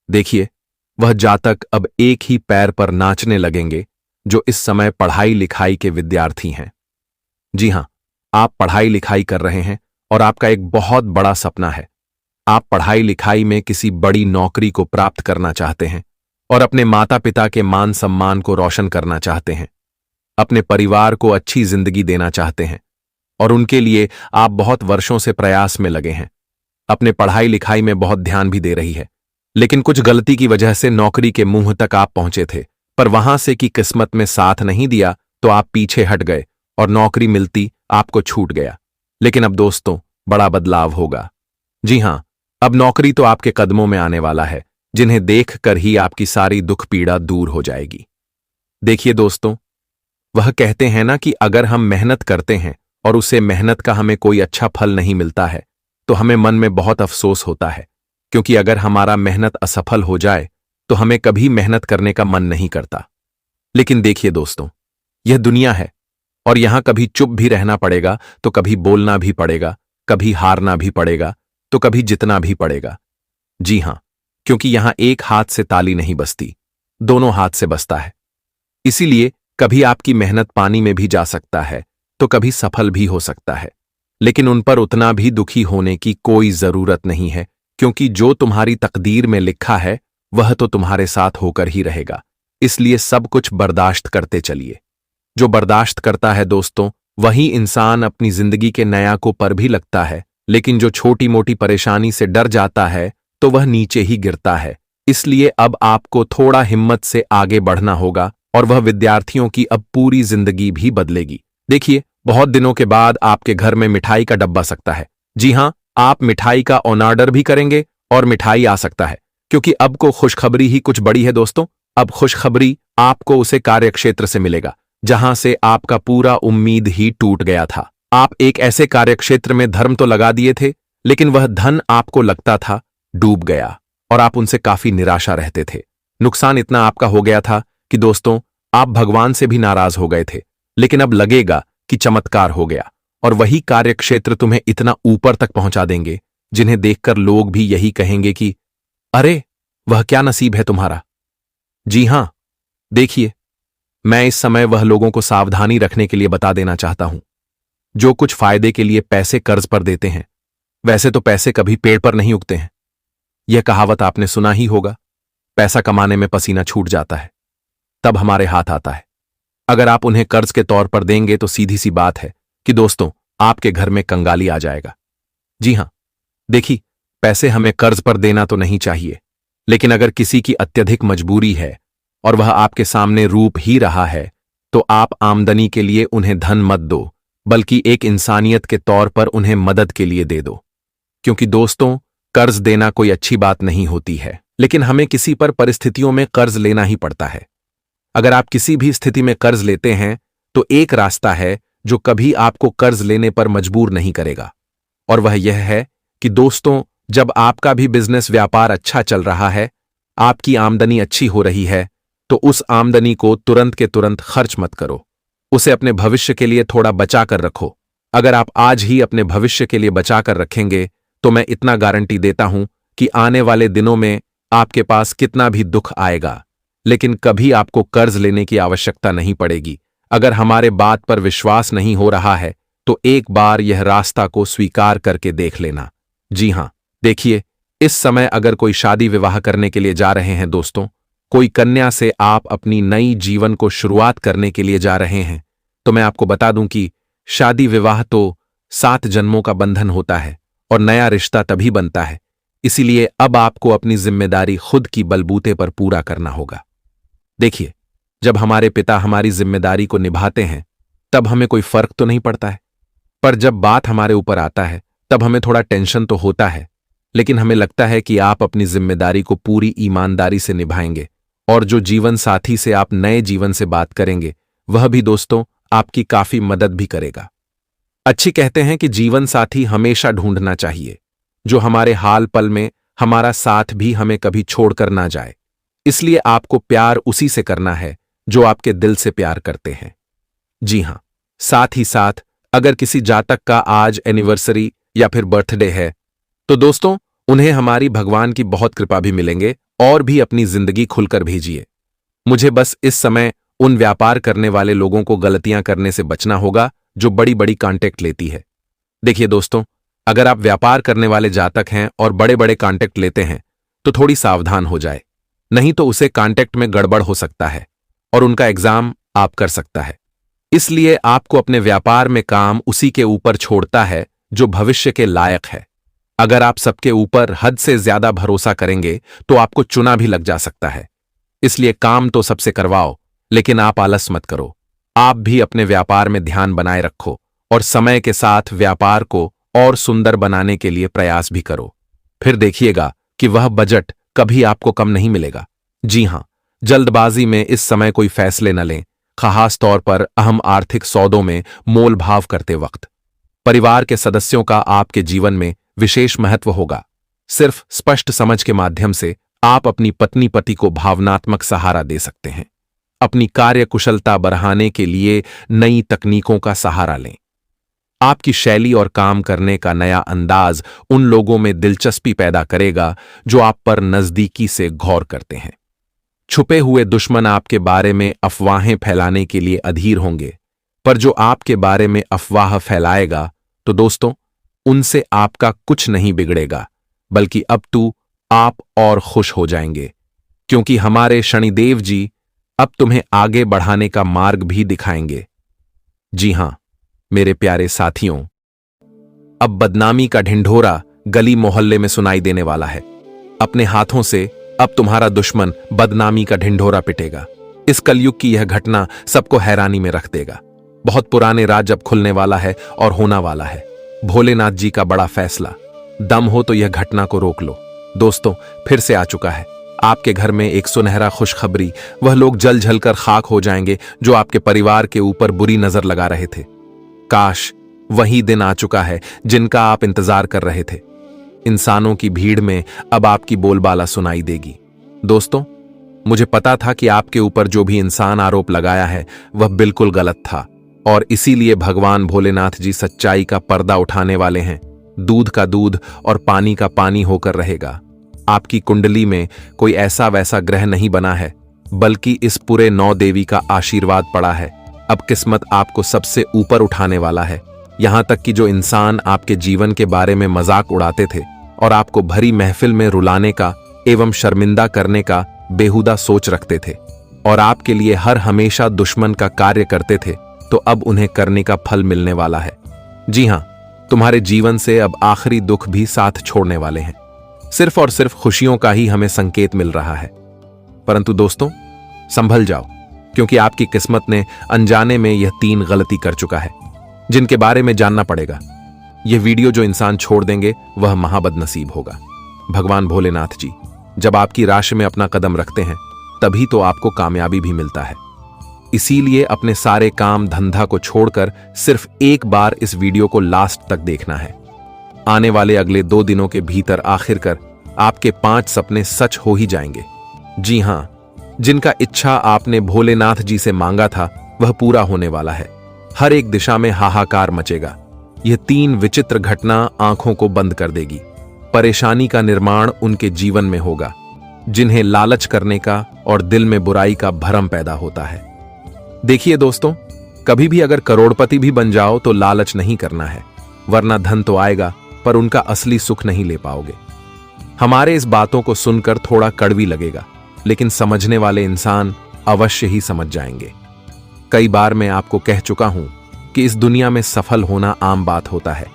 देखिए, वह जातक अब एक ही पैर पर नाचने लगेंगे जो इस समय पढ़ाई लिखाई के विद्यार्थी हैं। जी हां, आप पढ़ाई लिखाई कर रहे हैं और आपका एक बहुत बड़ा सपना है। आप पढ़ाई लिखाई में किसी बड़ी नौकरी को प्राप्त करना चाहते हैं और अपने माता पिता के मान सम्मान को रोशन करना चाहते हैं, अपने परिवार को अच्छी जिंदगी देना चाहते हैं और उनके लिए आप बहुत वर्षों से प्रयास में लगे हैं। अपने पढ़ाई लिखाई में बहुत ध्यान भी दे रही है, लेकिन कुछ गलती की वजह से नौकरी के मुंह तक आप पहुंचे थे, पर वहां से कि किस्मत में साथ नहीं दिया तो आप पीछे हट गए और नौकरी मिलती आपको छूट गया। लेकिन अब दोस्तों बड़ा बदलाव होगा। जी हां, अब नौकरी तो आपके कदमों में आने वाला है, जिन्हें देखकर ही आपकी सारी दुख पीड़ा दूर हो जाएगी। देखिए दोस्तों, वह कहते हैं ना कि अगर हम मेहनत करते हैं और उसे मेहनत का हमें कोई अच्छा फल नहीं मिलता है तो हमें मन में बहुत अफसोस होता है, क्योंकि अगर हमारा मेहनत असफल हो जाए तो हमें कभी मेहनत करने का मन नहीं करता। लेकिन देखिए दोस्तों, यह दुनिया है और यहां कभी चुप भी रहना पड़ेगा तो कभी बोलना भी पड़ेगा, कभी हारना भी पड़ेगा तो कभी जितना भी पड़ेगा। जी हां, क्योंकि यहां एक हाथ से ताली नहीं बजती, दोनों हाथ से बजता है। इसीलिए कभी आपकी मेहनत पानी में भी जा सकता है तो कभी सफल भी हो सकता है, लेकिन उन पर उतना भी दुखी होने की कोई जरूरत नहीं है, क्योंकि जो तुम्हारी तकदीर में लिखा है वह तो तुम्हारे साथ होकर ही रहेगा। इसलिए सब कुछ बर्दाश्त करते चलिए। जो बर्दाश्त करता है दोस्तों, वही इंसान अपनी जिंदगी के नयाकों पर भी लगता है, लेकिन जो छोटी मोटी परेशानी से डर जाता है तो वह नीचे ही गिरता है। इसलिए अब आपको थोड़ा हिम्मत से आगे बढ़ना होगा और वह विद्यार्थियों की अब पूरी जिंदगी भी बदलेगी। देखिए, बहुत दिनों के बाद आपके घर में मिठाई का डब्बा सकता है। जी हां, आप मिठाई का ऑन ऑर्डर भी करेंगे और मिठाई आ सकता है, क्योंकि अब को खुशखबरी ही कुछ बड़ी है दोस्तों। अब खुशखबरी आपको उसे कार्यक्षेत्र से मिलेगा जहां से आपका पूरा उम्मीद ही टूट गया था। आप एक ऐसे कार्यक्षेत्र में धर्म तो लगा दिए थे, लेकिन वह धन आपको लगता था डूब गया और आप उनसे काफी निराशा रहते थे। नुकसान इतना आपका हो गया था कि दोस्तों आप भगवान से भी नाराज हो गए थे, लेकिन अब लगेगा कि चमत्कार हो गया और वही कार्यक्षेत्र तुम्हें इतना ऊपर तक पहुंचा देंगे जिन्हें देखकर लोग भी यही कहेंगे कि अरे वह क्या नसीब है तुम्हारा। जी हां, देखिए, मैं इस समय वह लोगों को सावधानी रखने के लिए बता देना चाहता हूं जो कुछ फायदे के लिए पैसे कर्ज पर देते हैं। वैसे तो पैसे कभी पेड़ पर नहीं उगते हैं, यह कहावत आपने सुना ही होगा। पैसा कमाने में पसीना छूट जाता है, तब हमारे हाथ आता है। अगर आप उन्हें कर्ज के तौर पर देंगे तो सीधी सी बात है कि दोस्तों आपके घर में कंगाली आ जाएगा। जी हां, देखिए, पैसे हमें कर्ज पर देना तो नहीं चाहिए, लेकिन अगर किसी की अत्यधिक मजबूरी है और वह आपके सामने रूप ही रहा है तो आप आमदनी के लिए उन्हें धन मत दो, बल्कि एक इंसानियत के तौर पर उन्हें मदद के लिए दे दो। क्योंकि दोस्तों कर्ज देना कोई अच्छी बात नहीं होती है, लेकिन हमें किसी पर परिस्थितियों में कर्ज लेना ही पड़ता है। अगर आप किसी भी स्थिति में कर्ज लेते हैं तो एक रास्ता है जो कभी आपको कर्ज लेने पर मजबूर नहीं करेगा, और वह यह है कि दोस्तों जब आपका भी बिजनेस व्यापार अच्छा चल रहा है, आपकी आमदनी अच्छी हो रही है, तो उस आमदनी को तुरंत के तुरंत खर्च मत करो, उसे अपने भविष्य के लिए थोड़ा बचा कर रखो। अगर आप आज ही अपने भविष्य के लिए बचा कर रखेंगे तो मैं इतना गारंटी देता हूं कि आने वाले दिनों में आपके पास कितना भी दुख आएगा लेकिन कभी आपको कर्ज लेने की आवश्यकता नहीं पड़ेगी। अगर हमारे बात पर विश्वास नहीं हो रहा है तो एक बार यह रास्ता को स्वीकार करके देख लेना। जी हां, देखिए, इस समय अगर कोई शादी विवाह करने के लिए जा रहे हैं दोस्तों, कोई कन्या से आप अपनी नई जीवन को शुरुआत करने के लिए जा रहे हैं, तो मैं आपको बता दूं कि शादी विवाह तो 7 जन्मों का बंधन होता है और नया रिश्ता तभी बनता है। इसीलिए अब आपको अपनी जिम्मेदारी खुद की बलबूते पर पूरा करना होगा। देखिए, जब हमारे पिता हमारी जिम्मेदारी को निभाते हैं तब हमें कोई फर्क तो नहीं पड़ता है, पर जब बात हमारे ऊपर आता है तब हमें थोड़ा टेंशन तो होता है। लेकिन हमें लगता है कि आप अपनी जिम्मेदारी को पूरी ईमानदारी से निभाएंगे और जो जीवन साथी से आप नए जीवन से बात करेंगे वह भी दोस्तों आपकी काफी मदद भी करेगा। अच्छी कहते हैं कि जीवन साथी हमेशा ढूंढना चाहिए जो हमारे हाल पल में हमारा साथ भी हमें कभी छोड़कर ना जाए। इसलिए आपको प्यार उसी से करना है जो आपके दिल से प्यार करते हैं। जी हां, साथ ही साथ अगर किसी जातक का आज एनिवर्सरी या फिर बर्थडे है तो दोस्तों उन्हें हमारी भगवान की बहुत कृपा भी मिलेंगे और भी अपनी जिंदगी खुलकर भेजिए। मुझे बस इस समय उन व्यापार करने वाले लोगों को गलतियां करने से बचना होगा जो बड़ी बड़ी कॉन्टेक्ट लेती है। देखिए दोस्तों, अगर आप व्यापार करने वाले जातक हैं और बड़े बड़े कॉन्टेक्ट लेते हैं तो थोड़ी सावधान हो जाए, नहीं तो उसे कॉन्टेक्ट में गड़बड़ हो सकता है और उनका एग्जाम आप कर सकता है। इसलिए आपको अपने व्यापार में काम उसी के ऊपर छोड़ता है जो भविष्य के लायक है। अगर आप सबके ऊपर हद से ज्यादा भरोसा करेंगे तो आपको चुना भी लग जा सकता है। इसलिए काम तो सबसे करवाओ, लेकिन आप आलस मत करो। आप भी अपने व्यापार में ध्यान बनाए रखो और समय के साथ व्यापार को और सुंदर बनाने के लिए प्रयास भी करो। फिर देखिएगा कि वह बजट कभी आपको कम नहीं मिलेगा। जी हां, जल्दबाजी में इस समय कोई फैसले न लें, खास तौर पर अहम आर्थिक सौदों में मोल भाव करते वक्त। परिवार के सदस्यों का आपके जीवन में विशेष महत्व होगा। सिर्फ स्पष्ट समझ के माध्यम से आप अपनी पत्नी पति को भावनात्मक सहारा दे सकते हैं। अपनी कार्य कुशलता बढ़ाने के लिए नई तकनीकों का सहारा लें। आपकी शैली और काम करने का नया अंदाज उन लोगों में दिलचस्पी पैदा करेगा जो आप पर नजदीकी से गौर करते हैं। छुपे हुए दुश्मन आपके बारे में अफवाहें फैलाने के लिए अधीर होंगे, पर जो आपके बारे में अफवाह फैलाएगा तो दोस्तों उनसे आपका कुछ नहीं बिगड़ेगा, बल्कि अब तो आप और खुश हो जाएंगे, क्योंकि हमारे शनिदेव जी अब तुम्हें आगे बढ़ाने का मार्ग भी दिखाएंगे। जी हां मेरे प्यारे साथियों, अब बदनामी का ढिंढोरा गली मोहल्ले में सुनाई देने वाला है। अपने हाथों से अब तुम्हारा दुश्मन बदनामी का ढिंढोरा पिटेगा। इस कलयुग की यह घटना सबको हैरानी में रख देगा। बहुत पुराने राज अब खुलने वाला है और होना वाला है। भोलेनाथ जी का बड़ा फैसला। दम हो तो यह घटना को रोक लो। दोस्तों फिर से आ चुका है आपके घर में एक सुनहरा खुशखबरी। वह लोग जल जल कर खाक हो जाएंगे जो आपके परिवार के ऊपर बुरी नजर लगा रहे थे। काश वही दिन आ चुका है जिनका आप इंतजार कर रहे थे। इंसानों की भीड़ में अब आपकी बोलबाला सुनाई देगी। दोस्तों मुझे पता था कि आपके ऊपर जो भी इंसान आरोप लगाया है वह बिल्कुल गलत था, और इसीलिए भगवान भोलेनाथ जी सच्चाई का पर्दा उठाने वाले हैं। दूध का दूध और पानी का पानी होकर रहेगा। आपकी कुंडली में कोई ऐसा वैसा ग्रह नहीं बना है, बल्कि इस पूरे 9 देवी का आशीर्वाद पड़ा है। अब किस्मत आपको सबसे ऊपर उठाने वाला है। यहां तक कि जो इंसान आपके जीवन के बारे में मजाक उड़ाते थे और आपको भरी महफिल में रुलाने का एवं शर्मिंदा करने का बेहुदा सोच रखते थे और आपके लिए हर हमेशा दुश्मन का कार्य करते थे, तो अब उन्हें करने का फल मिलने वाला है। जी हां, तुम्हारे जीवन से अब आखिरी दुख भी साथ छोड़ने वाले हैं। सिर्फ और सिर्फ खुशियों का ही हमें संकेत मिल रहा है। परंतु दोस्तों संभल जाओ, क्योंकि आपकी किस्मत ने अनजाने में यह 3 गलती कर चुका है जिनके बारे में जानना पड़ेगा। यह वीडियो जो इंसान छोड़ देंगे वह महाबदनसीब होगा। भगवान भोलेनाथ जी जब आपकी राशि में अपना कदम रखते हैं तभी तो आपको कामयाबी भी मिलता है। इसीलिए अपने सारे काम धंधा को छोड़कर सिर्फ एक बार इस वीडियो को लास्ट तक देखना है। आने वाले अगले 2 दिनों के भीतर आखिरकार आपके 5 सपने सच हो ही जाएंगे। जी हां, जिनका इच्छा आपने भोलेनाथ जी से मांगा था वह पूरा होने वाला है। हर एक दिशा में हाहाकार मचेगा। यह 3 विचित्र घटना आंखों को बंद कर देगी। परेशानी का निर्माण उनके जीवन में होगा, जिन्हें लालच करने का और दिल में बुराई का भरम पैदा होता है। देखिए दोस्तों, कभी भी अगर करोड़पति भी बन जाओ तो लालच नहीं करना है, वरना धन तो आएगा पर उनका असली सुख नहीं ले पाओगे। हमारे इस बातों को सुनकर थोड़ा कड़वी लगेगा, लेकिन समझने वाले इंसान अवश्य ही समझ जाएंगे। कई बार मैं आपको कह चुका हूं कि इस दुनिया में सफल होना आम बात होता है,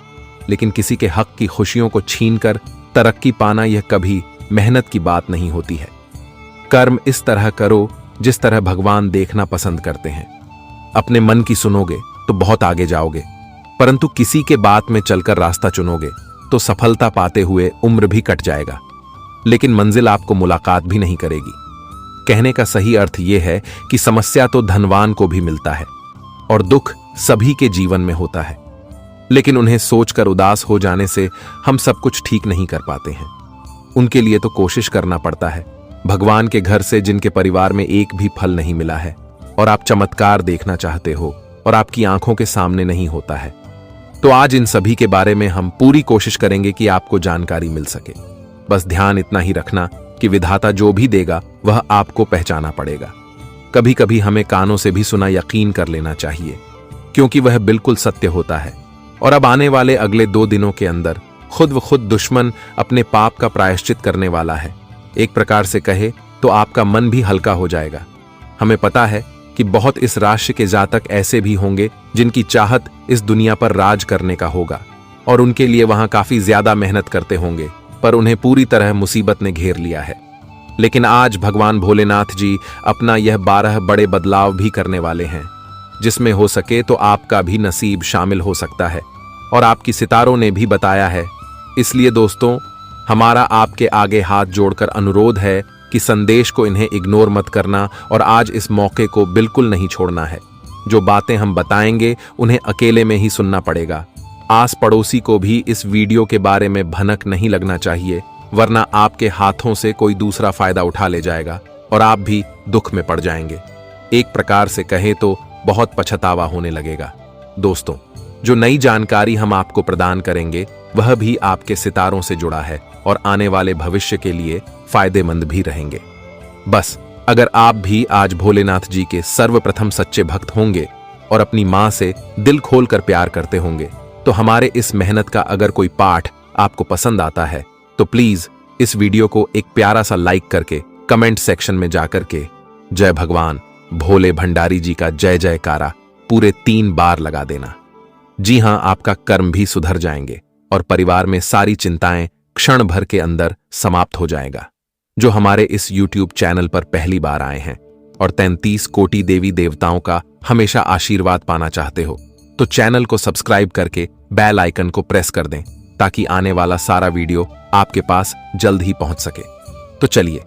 लेकिन किसी के हक की खुशियों को छीनकर तरक्की पाना यह कभी मेहनत की बात नहीं होती है। कर्म इस तरह करो जिस तरह भगवान देखना पसंद करते हैं। अपने मन की सुनोगे तो बहुत आगे जाओगे, परंतु किसी के बात में चलकर रास्ता चुनोगे तो सफलता पाते हुए उम्र भी कट जाएगा, लेकिन मंजिल आपको मुलाकात भी नहीं करेगी। कहने का सही अर्थ यह है कि समस्या तो धनवान को भी मिलता है और दुख सभी के जीवन में होता है, लेकिन उन्हें सोचकर उदास हो जाने से हम सब कुछ ठीक नहीं कर पाते हैं। उनके लिए तो कोशिश करना पड़ता है। भगवान के घर से जिनके परिवार में एक भी फल नहीं मिला है और आप चमत्कार देखना चाहते हो और आपकी आंखों के सामने नहीं होता है, तो आज इन सभी के बारे में हम पूरी कोशिश करेंगे कि आपको जानकारी मिल सके। बस ध्यान इतना ही रखना कि विधाता जो भी देगा वह आपको पहचाना पड़ेगा। कभी कभी हमें कानों से भी सुना यकीन कर लेना चाहिए, क्योंकि वह बिल्कुल सत्य होता है। और अब आने वाले अगले 2 दिनों के अंदर खुद व खुद दुश्मन अपने पाप का प्रायश्चित करने वाला है। एक प्रकार से कहे तो आपका मन भी हल्का हो जाएगा। हमें पता है कि बहुत इस राशि के जातक ऐसे भी होंगे जिनकी चाहत इस दुनिया पर राज करने का होगा और उनके लिए वहां काफी ज्यादा मेहनत करते होंगे, पर उन्हें पूरी तरह मुसीबत ने घेर लिया है। लेकिन आज भगवान भोलेनाथ जी अपना यह 12 बड़े बदलाव भी करने वाले हैं, जिसमें हो सके तो आपका भी नसीब शामिल हो सकता है और आपकी सितारों ने भी बताया है। इसलिए दोस्तों, हमारा आपके आगे हाथ जोड़कर अनुरोध है कि संदेश को इन्हें इग्नोर मत करना और आज इस मौके को बिल्कुल नहीं छोड़ना है। जो बातें हम बताएंगे उन्हें अकेले में ही सुनना पड़ेगा। आस पड़ोसी को भी इस वीडियो के बारे में भनक नहीं लगना चाहिए, वरना आपके हाथों से कोई दूसरा फायदा उठा ले जाएगा और आप भी दुख में पड़ जाएंगे। एक प्रकार से कहें तो बहुत पछतावा होने लगेगा। दोस्तों, जो नई जानकारी हम आपको प्रदान करेंगे वह भी आपके सितारों से जुड़ा है और आने वाले भविष्य के लिए फायदेमंद भी रहेंगे। बस अगर आप भी आज भोलेनाथ जी के सर्वप्रथम सच्चे भक्त होंगे और अपनी मां से दिल खोलकर प्यार करते होंगे, तो हमारे इस मेहनत का अगर कोई पाठ आपको पसंद आता है तो प्लीज इस वीडियो को एक प्यारा सा लाइक करके कमेंट सेक्शन में जाकर के जय भगवान भोले भंडारी जी का जय जयकारा पूरे 3 बार लगा देना। जी हां, आपका कर्म भी सुधर जाएंगे और परिवार में सारी चिंताएं क्षण भर के अंदर समाप्त हो जाएगा। जो हमारे इस YouTube चैनल पर पहली बार आए हैं और 33 कोटि देवी देवताओं का हमेशा आशीर्वाद पाना चाहते हो, तो चैनल को सब्सक्राइब करके बेल आइकन को प्रेस कर दें ताकि आने वाला सारा वीडियो आपके पास जल्द ही पहुंच सके। तो चलिए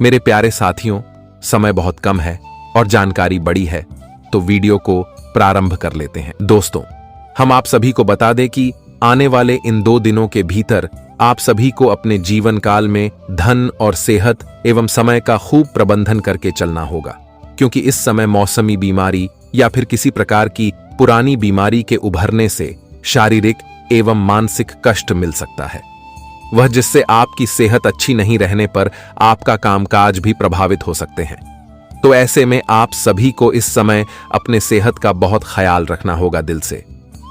मेरे प्यारे साथियों, समय बहुत कम है और जानकारी बड़ी है, तो वीडियो को प्रारंभ कर लेते हैं। दोस्तों, हम आप सभी को बता दें कि आने वाले इन 2 दिनों के भीतर आप सभी को अपने जीवन काल में धन और सेहत एवं समय का खूब प्रबंधन करके चलना होगा, क्योंकि इस समय मौसमी बीमारी या फिर किसी प्रकार की पुरानी बीमारी के उभरने से शारीरिक एवं मानसिक कष्ट मिल सकता है, वह जिससे आपकी सेहत अच्छी नहीं रहने पर आपका कामकाज भी प्रभावित हो सकते हैं। तो ऐसे में आप सभी को इस समय अपने सेहत का बहुत ख्याल रखना होगा दिल से,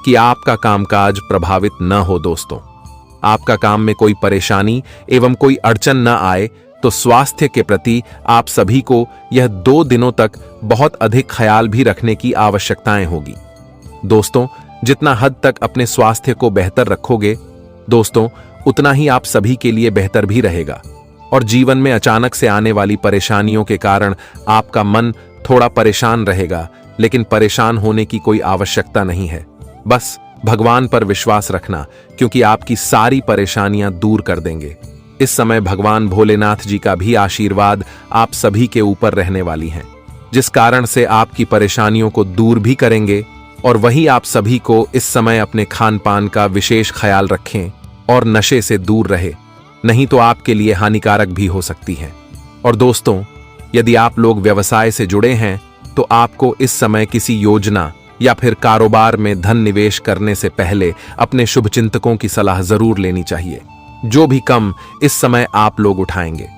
कि आपका कामकाज प्रभावित न हो। दोस्तों, आपका काम में कोई परेशानी एवं कोई अड़चन न आए, तो स्वास्थ्य के प्रति आप सभी को यह 2 दिनों तक बहुत अधिक ख्याल भी रखने की आवश्यकताएं होगी। दोस्तों, जितना हद तक अपने स्वास्थ्य को बेहतर रखोगे दोस्तों, उतना ही आप सभी के लिए बेहतर भी रहेगा और जीवन में अचानक से आने वाली परेशानियों के कारण आपका मन थोड़ा परेशान रहेगा, लेकिन परेशान होने की कोई आवश्यकता नहीं है। बस भगवान पर विश्वास रखना, क्योंकि आपकी सारी परेशानियां दूर कर देंगे। इस समय भगवान भोलेनाथ जी का भी आशीर्वाद आप सभी के ऊपर रहने वाली है, जिस कारण से आपकी परेशानियों को दूर भी करेंगे। और वही आप सभी को इस समय अपने खान पान का विशेष ख्याल रखें और नशे से दूर रहे, नहीं तो आपके लिए हानिकारक भी हो सकती है। और दोस्तों, यदि आप लोग व्यवसाय से जुड़े हैं तो आपको इस समय किसी योजना या फिर कारोबार में धन निवेश करने से पहले अपने शुभचिंतकों की सलाह जरूर लेनी चाहिए। जो भी कम इस समय आप लोग उठाएंगे,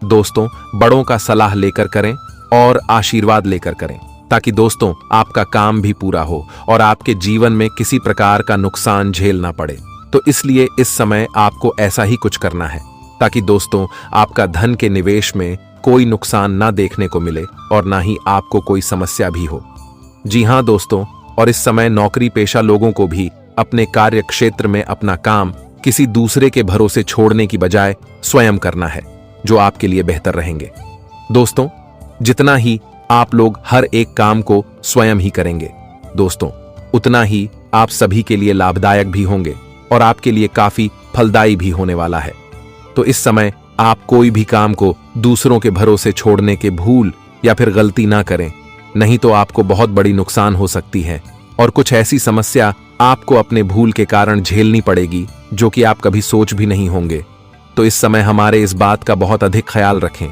दोस्तों बड़ों का सलाह लेकर करें और आशीर्वाद लेकर करें, ताकि दोस्तों आपका काम भी पूरा हो और आपके जीवन में किसी प्रकार का नुकसान झेलना पड़े। तो इसलिए इस समय आपको ऐसा ही कुछ करना है ताकि दोस्तों आपका धन के निवेश में कोई नुकसान ना देखने को मिले और ना ही आपको कोई समस्या भी हो। जी हां दोस्तों, और इस समय नौकरी पेशा लोगों को भी अपने कार्य क्षेत्र में अपना काम किसी दूसरे के भरोसे छोड़ने की बजाय स्वयं करना है, जो आपके लिए बेहतर रहेंगे। दोस्तों जितना ही आप लोग हर एक काम को स्वयं ही करेंगे दोस्तों, उतना ही आप सभी के लिए लाभदायक भी होंगे और आपके लिए काफी फलदायी भी होने वाला है। तो इस समय आप कोई भी काम को दूसरों के भरोसे छोड़ने के भूल या फिर गलती ना करें, नहीं तो आपको बहुत बड़ी नुकसान हो सकती है और कुछ ऐसी समस्या आपको अपने भूल के कारण झेलनी पड़ेगी जो कि आप कभी सोच भी नहीं होंगे। तो इस समय हमारे इस बात का बहुत अधिक ख्याल रखें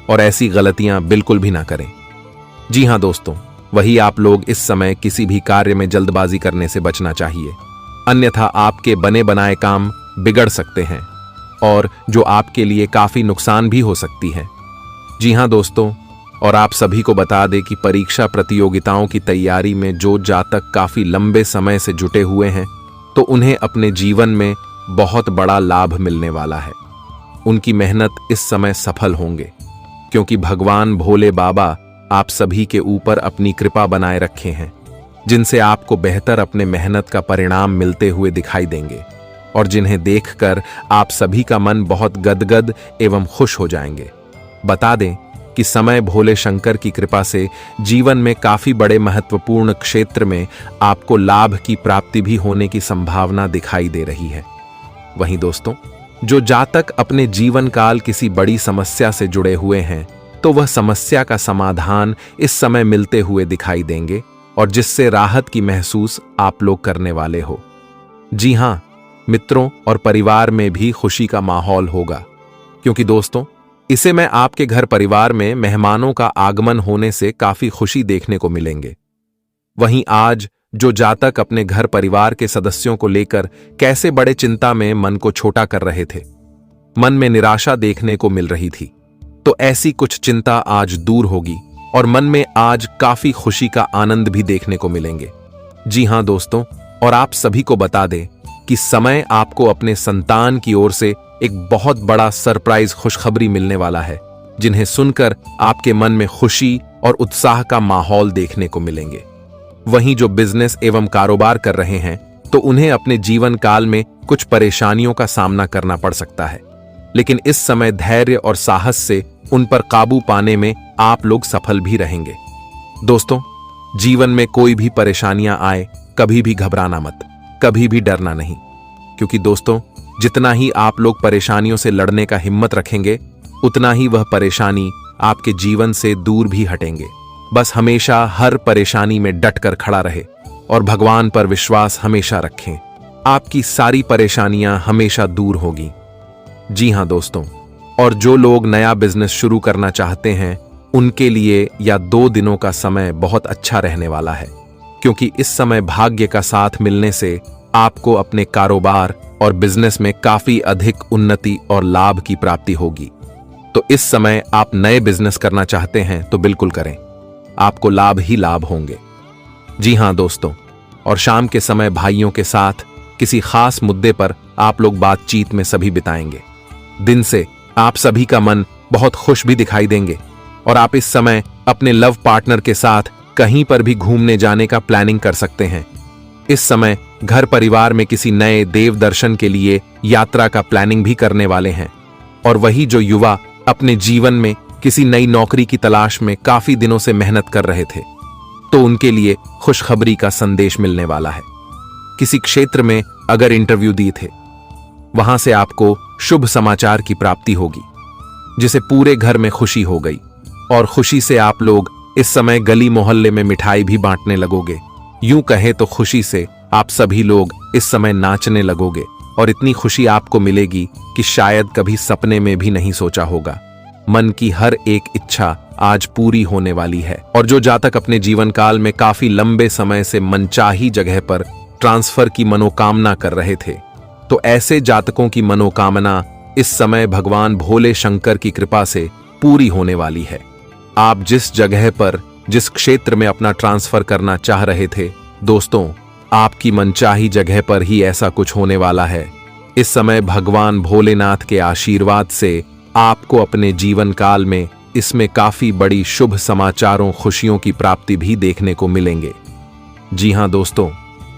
और ऐसी गलतियां बिल्कुल भी ना करें। जी हां दोस्तों, वही आप लोग इस समय किसी भी कार्य में जल्दबाजी करने से बचना चाहिए, अन्यथा आपके बने बनाए काम बिगड़ सकते हैं और जो आपके लिए काफी नुकसान भी हो सकती है। जी हां दोस्तों, और आप सभी को बता दें कि परीक्षा प्रतियोगिताओं की तैयारी में जो जातक काफी लंबे समय से जुटे हुए हैं तो उन्हें अपने जीवन में बहुत बड़ा लाभ मिलने वाला है। उनकी मेहनत इस समय सफल होंगे, क्योंकि भगवान भोले बाबा आप सभी के ऊपर अपनी कृपा बनाए रखे हैं, जिनसे आपको बेहतर अपने मेहनत का परिणाम मिलते हुए दिखाई देंगे और जिन्हें देखकर आप सभी का मन बहुत गदगद एवं खुश हो जाएंगे। बता दें कि समय भोले शंकर की कृपा से जीवन में काफी बड़े महत्वपूर्ण क्षेत्र में आपको लाभ की प्राप्ति भी होने की संभावना दिखाई दे रही है। वहीं दोस्तों, जो जातक अपने जीवन काल किसी बड़ी समस्या से जुड़े हुए हैं तो वह समस्या का समाधान इस समय मिलते हुए दिखाई देंगे और जिससे राहत की महसूस आप लोग करने वाले हो। जी हां, मित्रों और परिवार में भी खुशी का माहौल होगा, क्योंकि दोस्तों इसे मैं आपके घर परिवार में मेहमानों का आगमन होने से काफी खुशी देखने को मिलेंगे। वहीं आज जो जातक अपने घर परिवार के सदस्यों को लेकर कैसे बड़े चिंता में मन को छोटा कर रहे थे, मन में निराशा देखने को मिल रही थी, तो ऐसी कुछ चिंता आज दूर होगी और मन में आज काफी खुशी का आनंद भी देखने को मिलेंगे। जी हां दोस्तों, और आप सभी को बता दें कि समय आपको अपने संतान की ओर से एक बहुत बड़ा सरप्राइज खुशखबरी मिलने वाला है, जिन्हें सुनकर आपके मन में खुशी और उत्साह का माहौल देखने को मिलेंगे। वहीं जो बिजनेस एवं कारोबार कर रहे हैं तो उन्हें अपने जीवन काल में कुछ परेशानियों का सामना करना पड़ सकता है, लेकिन इस समय धैर्य और साहस से उन पर काबू पाने में आप लोग सफल भी रहेंगे। दोस्तों, जीवन में कोई भी परेशानियां आए कभी भी घबराना मत, कभी भी डरना नहीं, क्योंकि दोस्तों जितना ही आप लोग परेशानियों से लड़ने का हिम्मत रखेंगे उतना ही वह परेशानी आपके जीवन से दूर भी हटेंगे। बस हमेशा हर परेशानी में डट कर खड़ा रहे और भगवान पर विश्वास हमेशा रखें, आपकी सारी परेशानियां हमेशा दूर होगी। जी हां दोस्तों, और जो लोग नया बिजनेस शुरू करना चाहते हैं उनके लिए या 2 दिनों का समय बहुत अच्छा रहने वाला है, क्योंकि इस समय भाग्य का साथ मिलने से आपको अपने कारोबार और बिजनेस में काफी अधिक उन्नति और लाभ की प्राप्ति होगी। तो इस समय आप नए बिजनेस करना चाहते हैं तो बिल्कुल करें, आपको लाभ ही लाभ होंगे। जी हां दोस्तों, और शाम के समय भाइयों के साथ किसी खास मुद्दे पर आप लोग बातचीत में सभी बिताएंगे। दिन से आप सभी का मन बहुत खुश भी दिखाई देंगे और आप इस समय अपने लव पार्टनर के साथ कहीं पर भी घूमने जाने का प्लानिंग कर सकते हैं। इस समय घर परिवार में किसी नए देव दर्शन के लिए यात्रा का प्लानिंग भी करने वाले हैं। और वही जो युवा अपने जीवन में किसी नई नौकरी की तलाश में काफी दिनों से मेहनत कर रहे थे तो उनके लिए खुशखबरी का संदेश मिलने वाला है। किसी क्षेत्र में अगर इंटरव्यू दिए थे, वहां से आपको शुभ समाचार की प्राप्ति होगी, जिसे पूरे घर में खुशी हो गई और खुशी से आप लोग इस समय गली मोहल्ले में मिठाई भी बांटने लगोगे। यूं कहे तो खुशी से आप सभी लोग इस समय नाचने लगोगे और इतनी खुशी आपको मिलेगी कि शायद कभी सपने में भी नहीं सोचा होगा। मन की हर एक इच्छा आज पूरी होने वाली है। और जो जातक अपने जीवन काल में काफी लंबे समय से मनचाही जगह पर ट्रांसफर की मनोकामना कर रहे थे, तो ऐसे जातकों की मनोकामना इस समय भगवान भोले शंकर की कृपा से पूरी होने वाली है। आप जिस जगह पर, जिस क्षेत्र में अपना ट्रांसफर करना चाह रहे थे, दोस्तों, आपकी मनचाही जगह पर ही ऐसा कुछ होने वाला है। इस समय भगवान भोलेनाथ के आशीर्वाद से आपको अपने जीवन काल में इसमें काफी बड़ी शुभ समाचारों, खुशियों की प्राप्ति भी देखने को मिलेंगे। जी हां दोस्तों,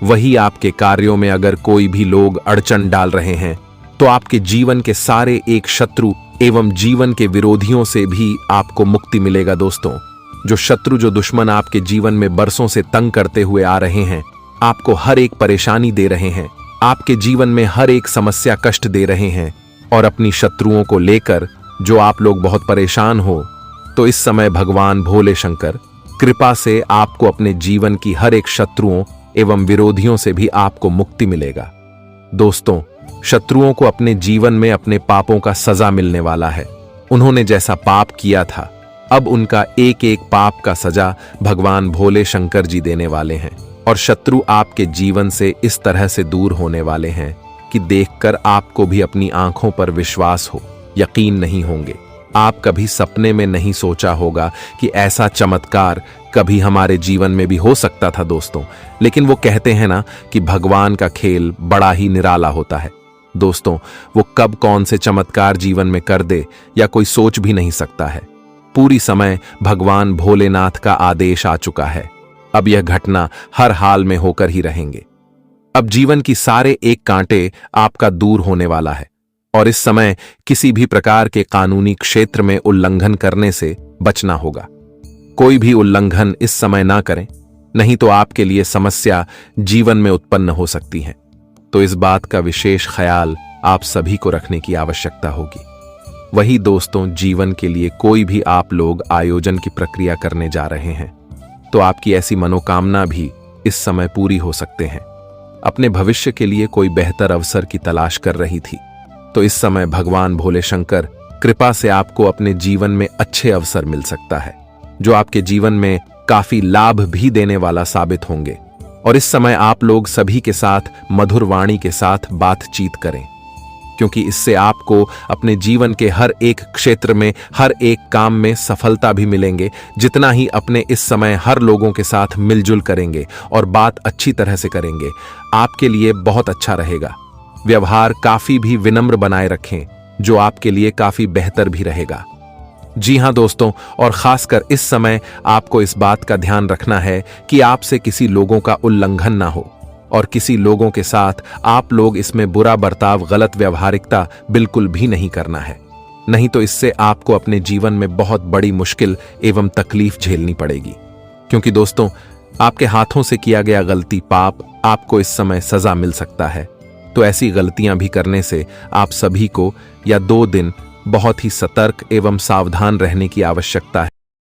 वही आपके कार्यों में अगर कोई भी लोग अड़चन डाल रहे हैं, तो आपके जीवन के सारे एक शत्रु एवं जीवन के विरोधियों से भी आपको मुक्ति मिलेगा। दोस्तों, जो शत्रु, जो दुश्मन आपके जीवन में बरसों से तंग करते हुए आ रहे हैं, आपको हर एक परेशानी दे रहे हैं, आपके जीवन में हर एक समस्या कष्ट दे रहे हैं, और अपनी शत्रुओं को लेकर जो आप लोग बहुत परेशान हो, तो इस समय भगवान भोले शंकर कृपा से आपको अपने जीवन की हर एक शत्रुओं एवं विरोधियों से भी आपको मुक्ति मिलेगा। दोस्तों, शत्रुओं को अपने जीवन में अपने पापों का सजा मिलने वाला है। उन्होंने जैसा पाप किया था, अब उनका एक एक पाप का सजा भगवान भोले शंकर जी देने वाले हैं। और शत्रु आपके जीवन से इस तरह से दूर होने वाले हैं कि देखकर आपको भी अपनी आंखों पर विश्वास हो, यकीन नहीं होंगे। आप कभी सपने में नहीं सोचा होगा कि ऐसा चमत्कार कभी हमारे जीवन में भी हो सकता था दोस्तों। लेकिन वो कहते हैं ना कि भगवान का खेल बड़ा ही निराला होता है। दोस्तों, वो कब कौन से चमत्कार जीवन में कर दे या कोई सोच भी नहीं सकता है। पूरी समय भगवान भोलेनाथ का आदेश आ चुका है। अब यह घटना हर हाल में होकर ही रहेंगे। अब जीवन की सारे एक कांटे आपका दूर होने वाला है, और इस समय किसी भी प्रकार के कानूनी क्षेत्र में उल्लंघन करने से बचना होगा। कोई भी उल्लंघन इस समय ना करें, नहीं तो आपके लिए समस्या जीवन में उत्पन्न हो सकती है। तो इस बात का विशेष ख्याल आप सभी को रखने की आवश्यकता होगी। वही दोस्तों, जीवन के लिए कोई भी आप लोग आयोजन की प्रक्रिया करने जा रहे हैं, तो आपकी ऐसी मनोकामना भी इस समय पूरी हो सकते हैं। अपने भविष्य के लिए कोई बेहतर अवसर की तलाश कर रही थी, तो इस समय भगवान भोले शंकर कृपा से आपको अपने जीवन में अच्छे अवसर मिल सकता है, जो आपके जीवन में काफी लाभ भी देने वाला साबित होंगे। और इस समय आप लोग सभी के साथ मधुर वाणी के साथ बातचीत करें, क्योंकि इससे आपको अपने जीवन के हर एक क्षेत्र में, हर एक काम में सफलता भी मिलेंगे। जितना ही अपने इस समय हर लोगों के साथ मिलजुल करेंगे और बात अच्छी तरह से करेंगे, आपके लिए बहुत अच्छा रहेगा। व्यवहार काफी भी विनम्र बनाए रखें, जो आपके लिए काफी बेहतर भी रहेगा। जी हां दोस्तों, और खासकर इस समय आपको इस बात का ध्यान रखना है कि आपसे किसी लोगों का उल्लंघन ना हो, और किसी लोगों के साथ आप लोग इसमें बुरा बर्ताव, गलत व्यवहारिकता बिल्कुल भी नहीं करना है। नहीं तो इससे आपको अपने जीवन में बहुत बड़ी मुश्किल एवं तकलीफ झेलनी पड़ेगी। क्योंकि दोस्तों, आपके हाथों से किया गया गलती, पाप आपको इस समय सजा मिल सकता है। तो ऐसी गलतियां भी करने से आप सभी को या 2 दिन बहुत ही सतर्क एवं सावधान रहने की आवश्यकता